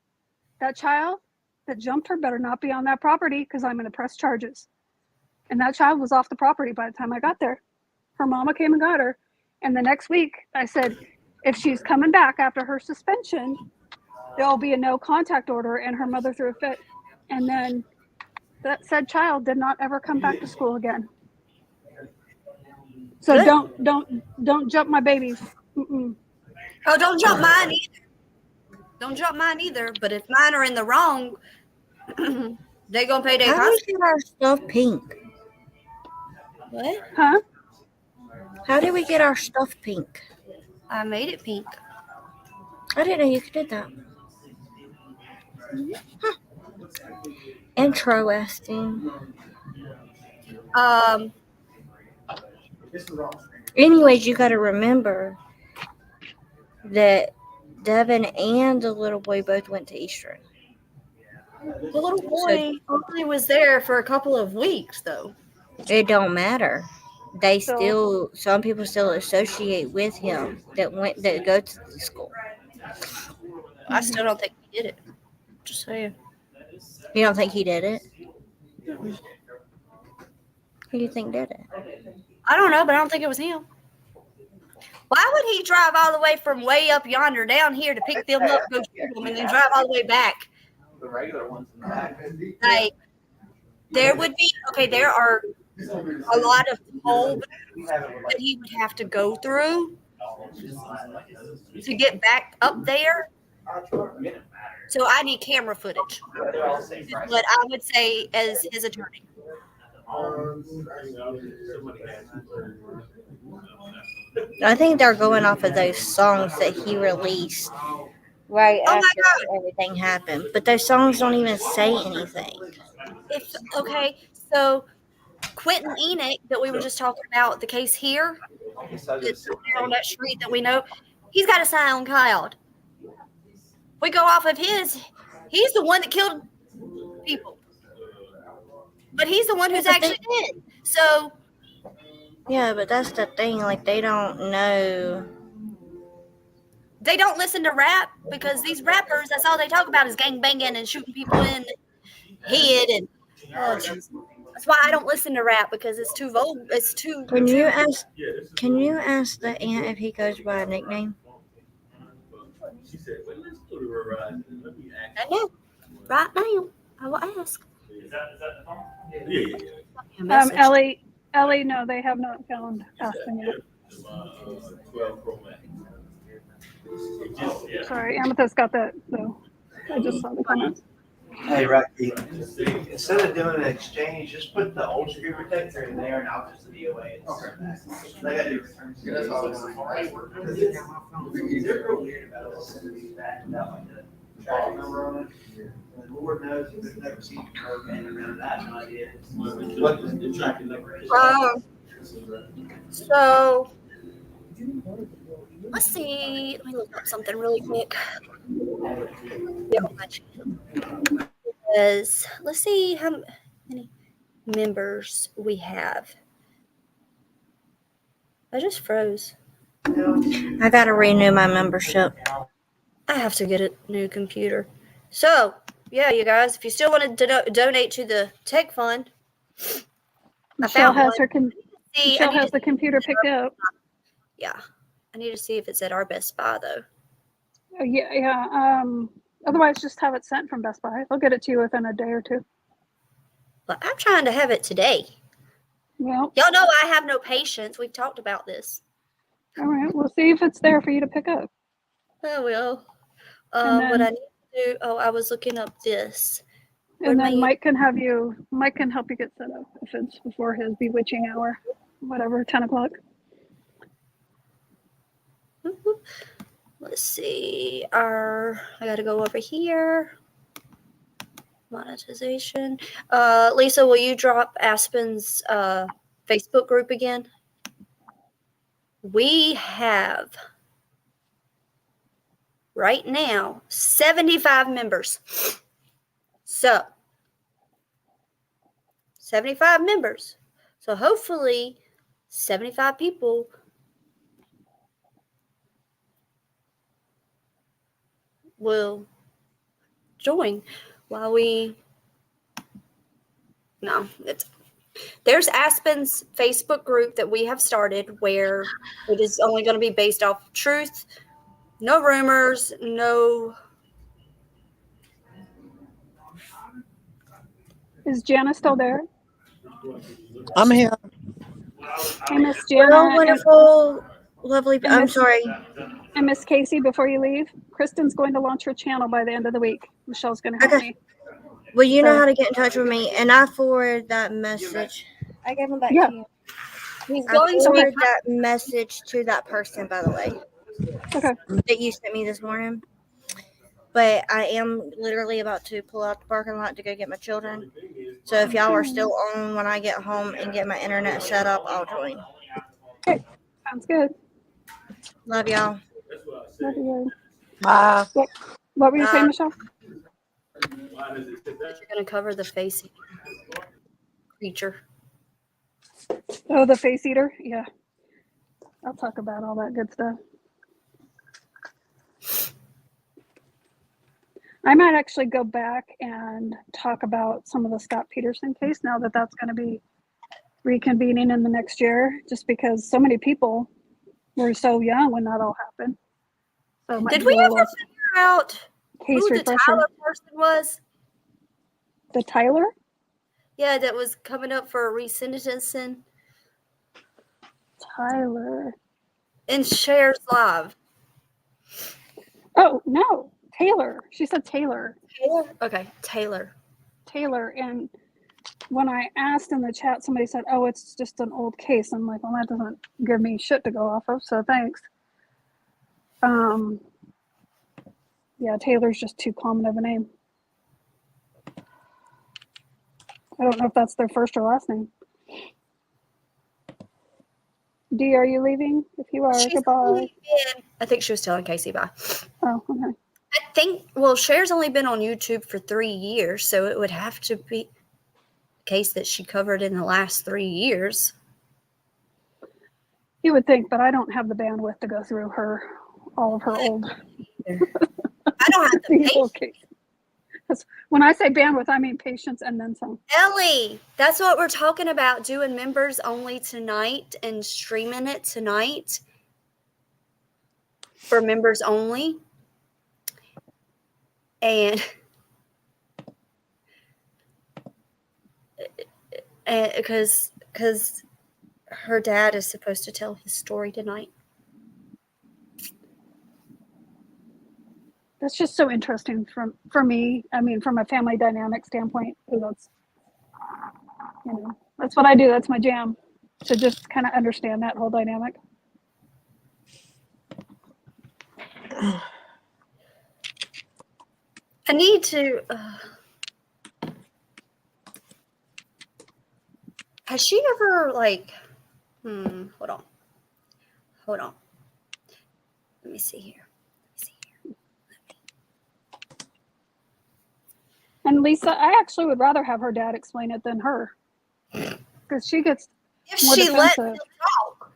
that child that jumped her better not be on that property because I'm going to press charges. And that child was off the property by the time I got there. Her mama came and got her. And the next week, I said, if she's coming back after her suspension, there'll be a no contact order. And her mother threw a fit. And then that said child did not ever come back to school again. So Good. don't jump my babies. Mm-mm. Oh, don't jump mine either. Don't jump mine either. But if mine are in the wrong, they gonna pay their How do we cost. get our stuff pink? What? Huh? How did we get our stuff pink? I made it pink. I didn't know you could do that. Huh. Interesting. Anyways, you got to remember that Devin and the little boy both went to Eastern. The little boy only was there for a couple of weeks, though. It don't matter. Some people still associate with him that go to the school. I still don't think he did it. Just saying. You don't think he did it? Who do you think did it? I don't know, but I don't think it was him. Why would he drive all the way from way up yonder down here to pick them up, go shoot them, and then drive all the way back? The regular ones in the back. Like, there are a lot of holes that he would have to go through to get back up there. So I need camera footage. Is what I would say as his attorney. I think they're going off of those songs that he released right Oh my after God. everything happened. But those songs don't even say anything. So Quentin Enoch that we were just talking about, the case here, that's on that street that we know, he's got a SoundCloud. We go off of he's the one that killed people. But he's the one who's actually dead. So Yeah, but that's the thing. Like, they don't know. they don't listen to rap because these rappers, that's all they talk about is gang banging and shooting people in the head. And that's why I don't listen to rap because it's too vulgar. It's too. Can you ask the aunt if he goes by a nickname? I know. Right now, I will ask. Ellie, no, they have not found Aspen yet. Sorry, Amethyst got that though. I just saw the comments. Hey, Rocky, instead of doing an exchange, just put the old screen protector in there and I'll just DOA it. They got to do returns. That's all it's They're real weird about it. That like the tracking number on it. And Lord knows if they've never seen a program around that, no idea what the tracking number is. So let's see. Let me look up something really quick. Because let's see how many members we have. I just froze. I gotta renew my membership. I have to get a new computer. So, yeah, you guys, if you still want to donate to the tech fund, Michelle has the computer picked up. Yeah, I need to see if it's at our Best Buy though. Oh, yeah. Otherwise, just have it sent from Best Buy. They'll get it to you within a day or two. But I'm trying to have it today. Well, y'all know I have no patience. We've talked about this. All right, we'll see if it's there for you to pick up. I will. What I need to do? Oh, I was looking up this. And then Mike can help you get set up if it's before his bewitching hour, whatever, 10 o'clock. Let's see. I got to go over here. Monetization. Lisa, will you drop Aspen's Facebook group again? We have right now 75 members. So 75 members. So hopefully 75 people will join while we no, there's Aspen's Facebook group that we have started where it is only going to be based off truth, no rumors, no. Is Jana still there? I'm here. Hey, Miss Well, Jana wonderful, lovely. and I'm Miss sorry. and Miss Casey. Before you leave, Kristen's going to launch her channel by the end of the week. Michelle's going to help Okay. me. Well, you know So- how to get in touch with me, and I forward that message. I gave him back Yeah. to you. He's I going to be forward that message to that person, by the way, Okay. that you sent me this morning. But I am literally about to pull out the parking lot to go get my children. So if y'all are still on when I get home and get my internet set up, I'll join. Sounds good. Love y'all. Love you. Bye. What were you saying, Michelle? that you're going to cover the face creature. Oh, the face eater. Yeah. I'll talk about all that good stuff. I might actually go back and talk about some of the Scott Peterson case now that that's going to be reconvening in the next year, just because so many people were so young when that all happened. So it might Did be we a little ever figure out case who the refresher. Tyler person was? The Tyler? Yeah, that was coming up for a resentencing Tyler. in Shares Live. Oh, no. Taylor. She said Taylor. Taylor? Okay, Taylor. Taylor. And when I asked in the chat, somebody said, oh, it's just an old case. I'm like, well, that doesn't give me shit to go off of, so thanks. Yeah, Taylor's just too common of a name. I don't know if that's their first or last name. Dee, are you leaving? If you are, She's goodbye. only been, I think she was telling Casey bye. Oh, okay. I think, well, Cher's only been on YouTube for 3 years, so it would have to be a case that she covered in the last 3 years. You would think, but I don't have the bandwidth to go through all of her old I don't have the these old patience. cases. When I say bandwidth, I mean patience and then some. Ellie, that's what we're talking about, doing members only tonight and streaming it tonight for members only. And because her dad is supposed to tell his story tonight. That's just so interesting for me. I mean, from a family dynamic standpoint, that's, that's what I do. That's my jam, to just kind of understand that whole dynamic. I need to. Has she ever Hold on. Let me see here. And Lisa, I actually would rather have her dad explain it than her, because she gets If more she lets defensive. him talk.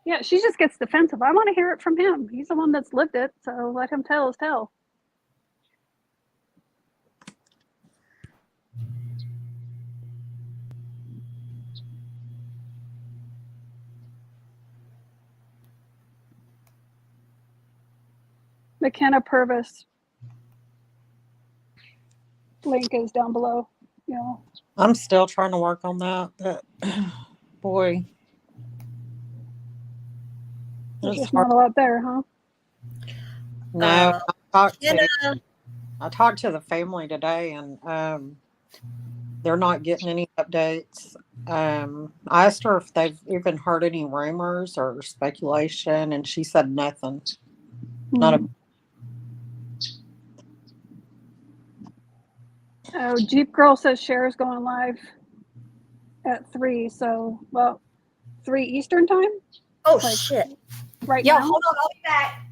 Yeah, she just gets defensive. I want to hear it from him. He's the one that's lived it, so let him tell his tale. McKenna Purvis link is down below. I'm still trying to work on that. But boy, There's it's just hard. not a lot there, huh? No, Jenna, I talked to the family today, and they're not getting any updates. I asked her if they've even heard any rumors or speculation, and she said nothing. Not a. Oh, Jeep Girl says Cher's going live at 3. So, well, 3 Eastern time? Oh Like, shit! right Yo, now? hold on, I'll be back.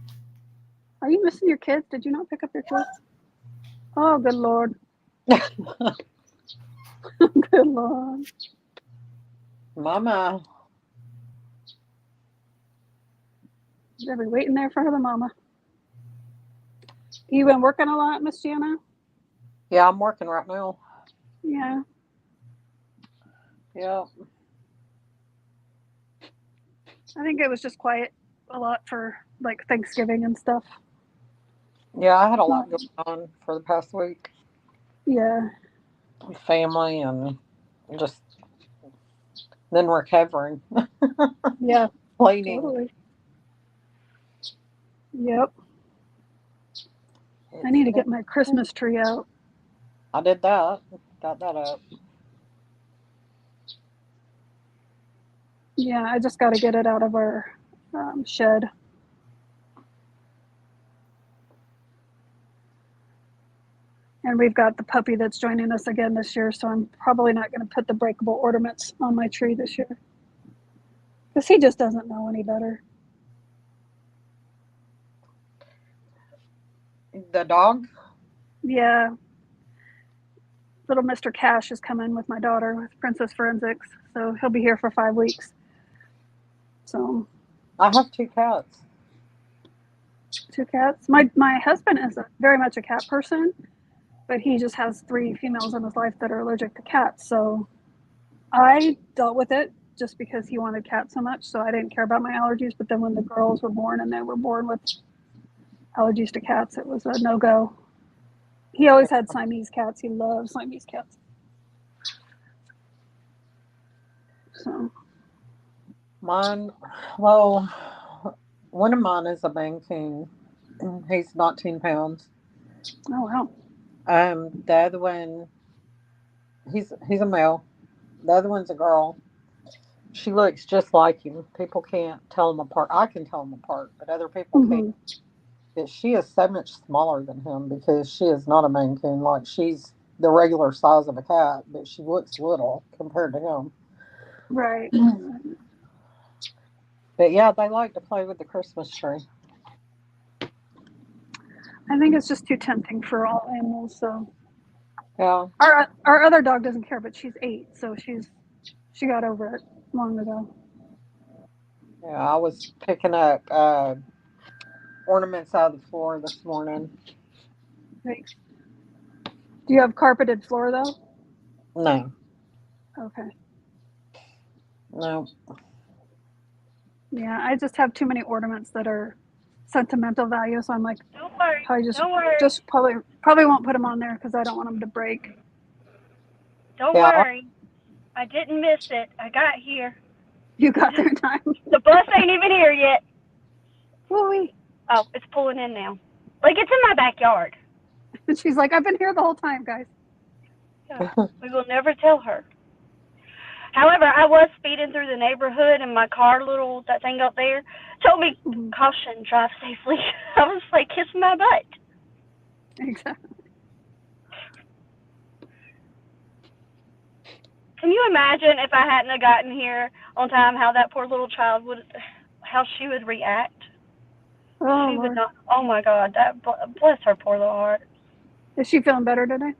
Are you missing your kids? Did you not pick up your kids? Oh, good Lord. Good Lord. Mama. They'll be waiting there for the mama. You been working a lot, Miss Jana? Yeah, I'm working right now. Yeah. Yeah. I think it was just quiet a lot for like Thanksgiving and stuff. Yeah, I had a lot going on for the past week. Yeah. With family and just then recovering. Yeah. Cleaning. Totally. Yep. I need to get my Christmas tree out. I did that. Got that up. Yeah, I just got to get it out of our shed. And we've got the puppy that's joining us again this year, so I'm probably not going to put the breakable ornaments on my tree this year. Because he just doesn't know any better. The dog? Yeah. Little Mr. Cash is coming with my daughter with Princess Forensics, so he'll be here for 5 weeks. So I have 2 cats. 2 cats. My husband is very much a cat person, but he just has 3 females in his life that are allergic to cats. So I dealt with it just because he wanted cats so much, so I didn't care about my allergies. But then when the girls were born and they were born with allergies to cats, it was a no-go. He always had Siamese cats. He loves Siamese cats. So Mine, well, one of mine is a Maine. He's 19 pounds. oh wow. The other one, he's a male. The other one's a girl. She looks just like him. People can't tell them apart. I can tell them apart, but other people can't. Mm-hmm. But she is so much smaller than him because she is not a Maine Coon. Like she's the regular size of a cat, but she looks little compared to him. Right. But yeah, they like to play with the Christmas tree. I think it's just too tempting for all animals. So Yeah. our other dog doesn't care, but she's 8, so she got over it long ago. Yeah, I was picking up ornaments out of the floor this morning. Thanks. Do you have carpeted floor though? No, Okay. no. Yeah, I just have too many ornaments that are sentimental value, so I'm like, Don't worry. probably Don't worry. just probably won't put them on there because I don't want them to break. Don't Yeah. worry. I didn't miss it. I got here. You got there in time. The bus ain't even here yet. Woo-wee. Oh, it's pulling in now. Like it's in my backyard. And she's like, I've been here the whole time, guys. Yeah, we will never tell her. However, I was speeding through the neighborhood and my car, that thing up there, told me, caution, drive safely. I was like, kiss my butt. Exactly. Can you imagine if I hadn't have gotten here on time, how that poor little child how she would react? Oh, She would Lord. not, oh my God, bless her poor little heart. Is she feeling better today?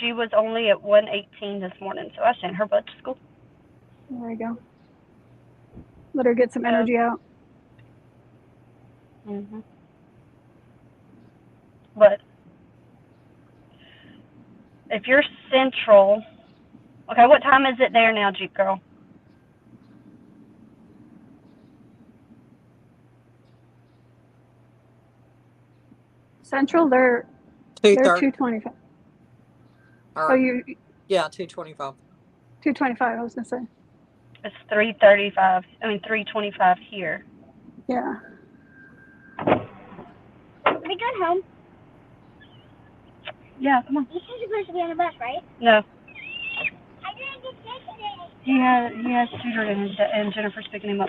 She was only at 118 this morning, so I sent her butt to school. There you go. Let her get some energy out. Mm-hmm. But if you're central, okay, what time is it there now, Jeep Girl? Central, they're 2:25. Oh, yeah, 2:25. 2:25. I was gonna say. It's 3:35. I mean 3:25 here. Yeah. Are we going home? Yeah, come on. You said you're supposed to be on the bus, right? No, I didn't get tickets. he has Shooter and Jennifer's picking him up.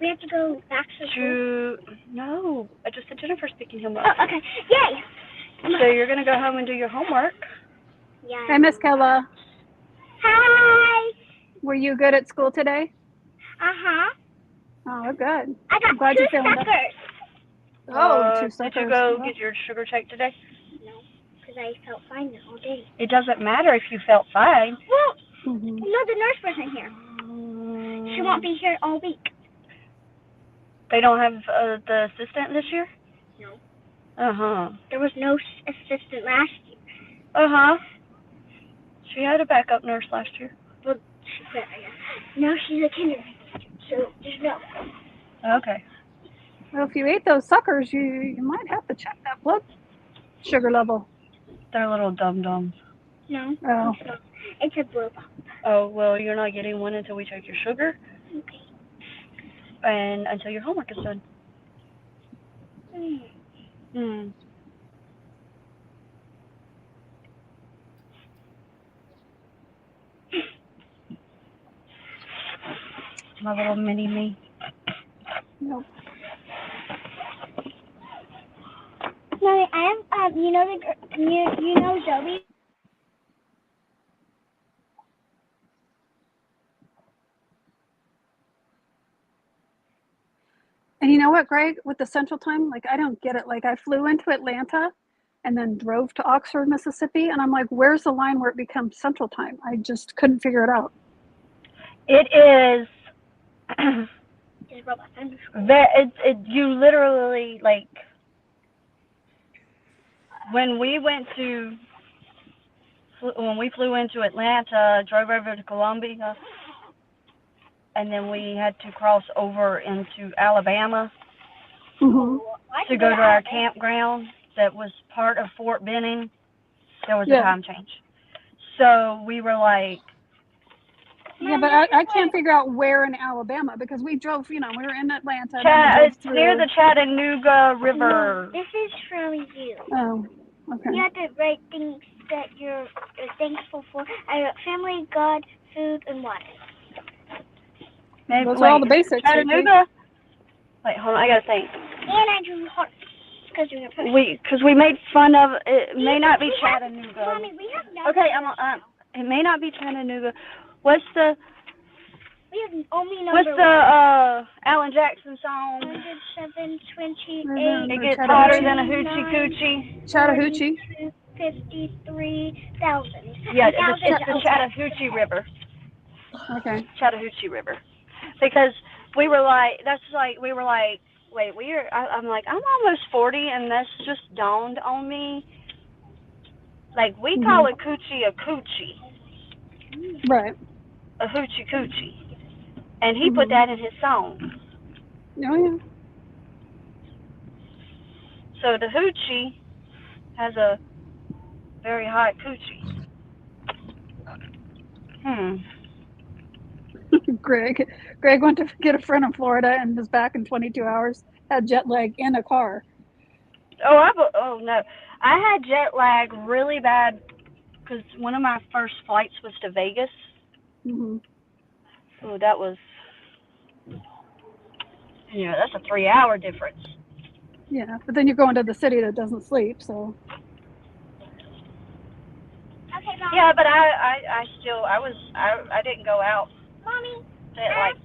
We have to go back to school. No, I just said Jennifer's picking him up. Oh, okay. Yay! So you're gonna go home and do your homework. Yeah. Hey, Miss Kayla, Hi. were you good at school today? Uh-huh. Oh, good. I got Glad two you're feeling better. suckers. Oh, two Did you suckers. go Well, get your sugar checked today? No, because I felt fine the whole day. It doesn't matter if you felt fine. Well, mhm. no, the nurse wasn't here. She won't be here all week. They don't have the assistant this year? No. Uh-huh. There was no assistant last year. Uh-huh. She had a backup nurse last year. Well, now she's a kindergarten teacher, so there's no. Okay. Well, if you ate those suckers, you might have to check that blood sugar level. They're little dum-dums. No. Oh. It's a blue ball. Oh, well, you're not getting one until we check your sugar Okay. and until your homework is done. Hmm. My little mini-me. Nope. No, I have, you know you know Zoe? And you know what, Greg, with the Central Time, like, I don't get it. Like, I flew into Atlanta and then drove to Oxford, Mississippi, and I'm like, where's the line where it becomes Central Time? I just couldn't figure it out. It is. Just robot thunder. You literally, like, when we flew into Atlanta, drove over to Columbia, and then we had to cross over into Alabama Mm-hmm. to go to our campground that was part of Fort Benning. There was a Yeah. time change. So we were like, Yeah, but I can't figure out where in Alabama because we drove, we were in Atlanta. And then we drove it's near the Chattanooga River. This is from you. Oh, okay. You have to write things that you're thankful for. I wrote family, God, food, and water. Maybe, Those are all the basics. Chattanooga. Wait, hold on, I gotta think. And I drew hearts because you're a Because we made fun of it. May not be Chattanooga. Mommy, we have no. Okay, it may not be Chattanooga. What's the Alan Jackson song? 107, 28. It gets hotter than a hoochie coochie. Chattahoochee. 53,000. Yeah, it's the Chattahoochee River. Okay. Chattahoochee River. Because we were like, wait, I'm like, I'm almost 40, and that's just dawned on me. Like, we call a coochie a coochie. Right. A hoochie coochie. And he put that in his song. Oh, yeah. So the hoochie has a very hot coochie. Greg went to get a friend in Florida and was back in 22 hours. Had jet lag in a car. Oh no, I had jet lag really bad because one of my first flights was to Vegas. Mm-hmm. Oh, that was, that's a 3-hour difference. Yeah, but then you're going to the city that doesn't sleep, so. Okay, Mom. Yeah, but I didn't go out. Mommy, Like,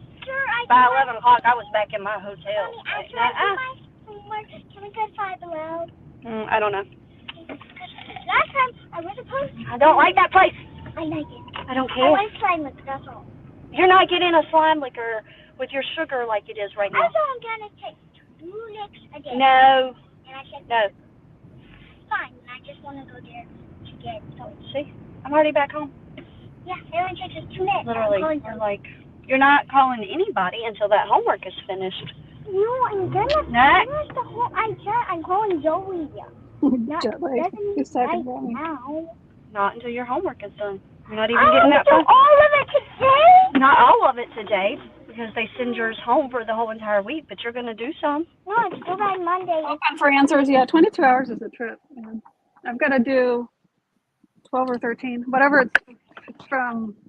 by 11 o'clock, I was back in my hotel. Mommy, after I do my homework, can we go to Five Below? I don't know. Last time, I was supposed to. I don't like that place. I like it. I don't I care. want slime liquor, that's all. You're not getting a slime liquor with your sugar like it is right now. Also, I'm going to take 2 licks a day. No. And I said, No. fine, I just want to go there to get those. See? I'm already back home. Yeah, it only takes us 2 minutes. Literally. You're like, you're not calling anybody until that homework is finished. No, I'm gonna finish the whole. I'm calling Zoe. Jet lag. You're talking about me. Now. Not until your homework is done. You're not even getting that phone. All of it today? Not all of it today, because they send yours home for the whole entire week, but you're going to do some. No, it's still by Monday. Open for answers. Yeah, 22 hours is a trip. Yeah. I've got to do 12 or 13, whatever it's from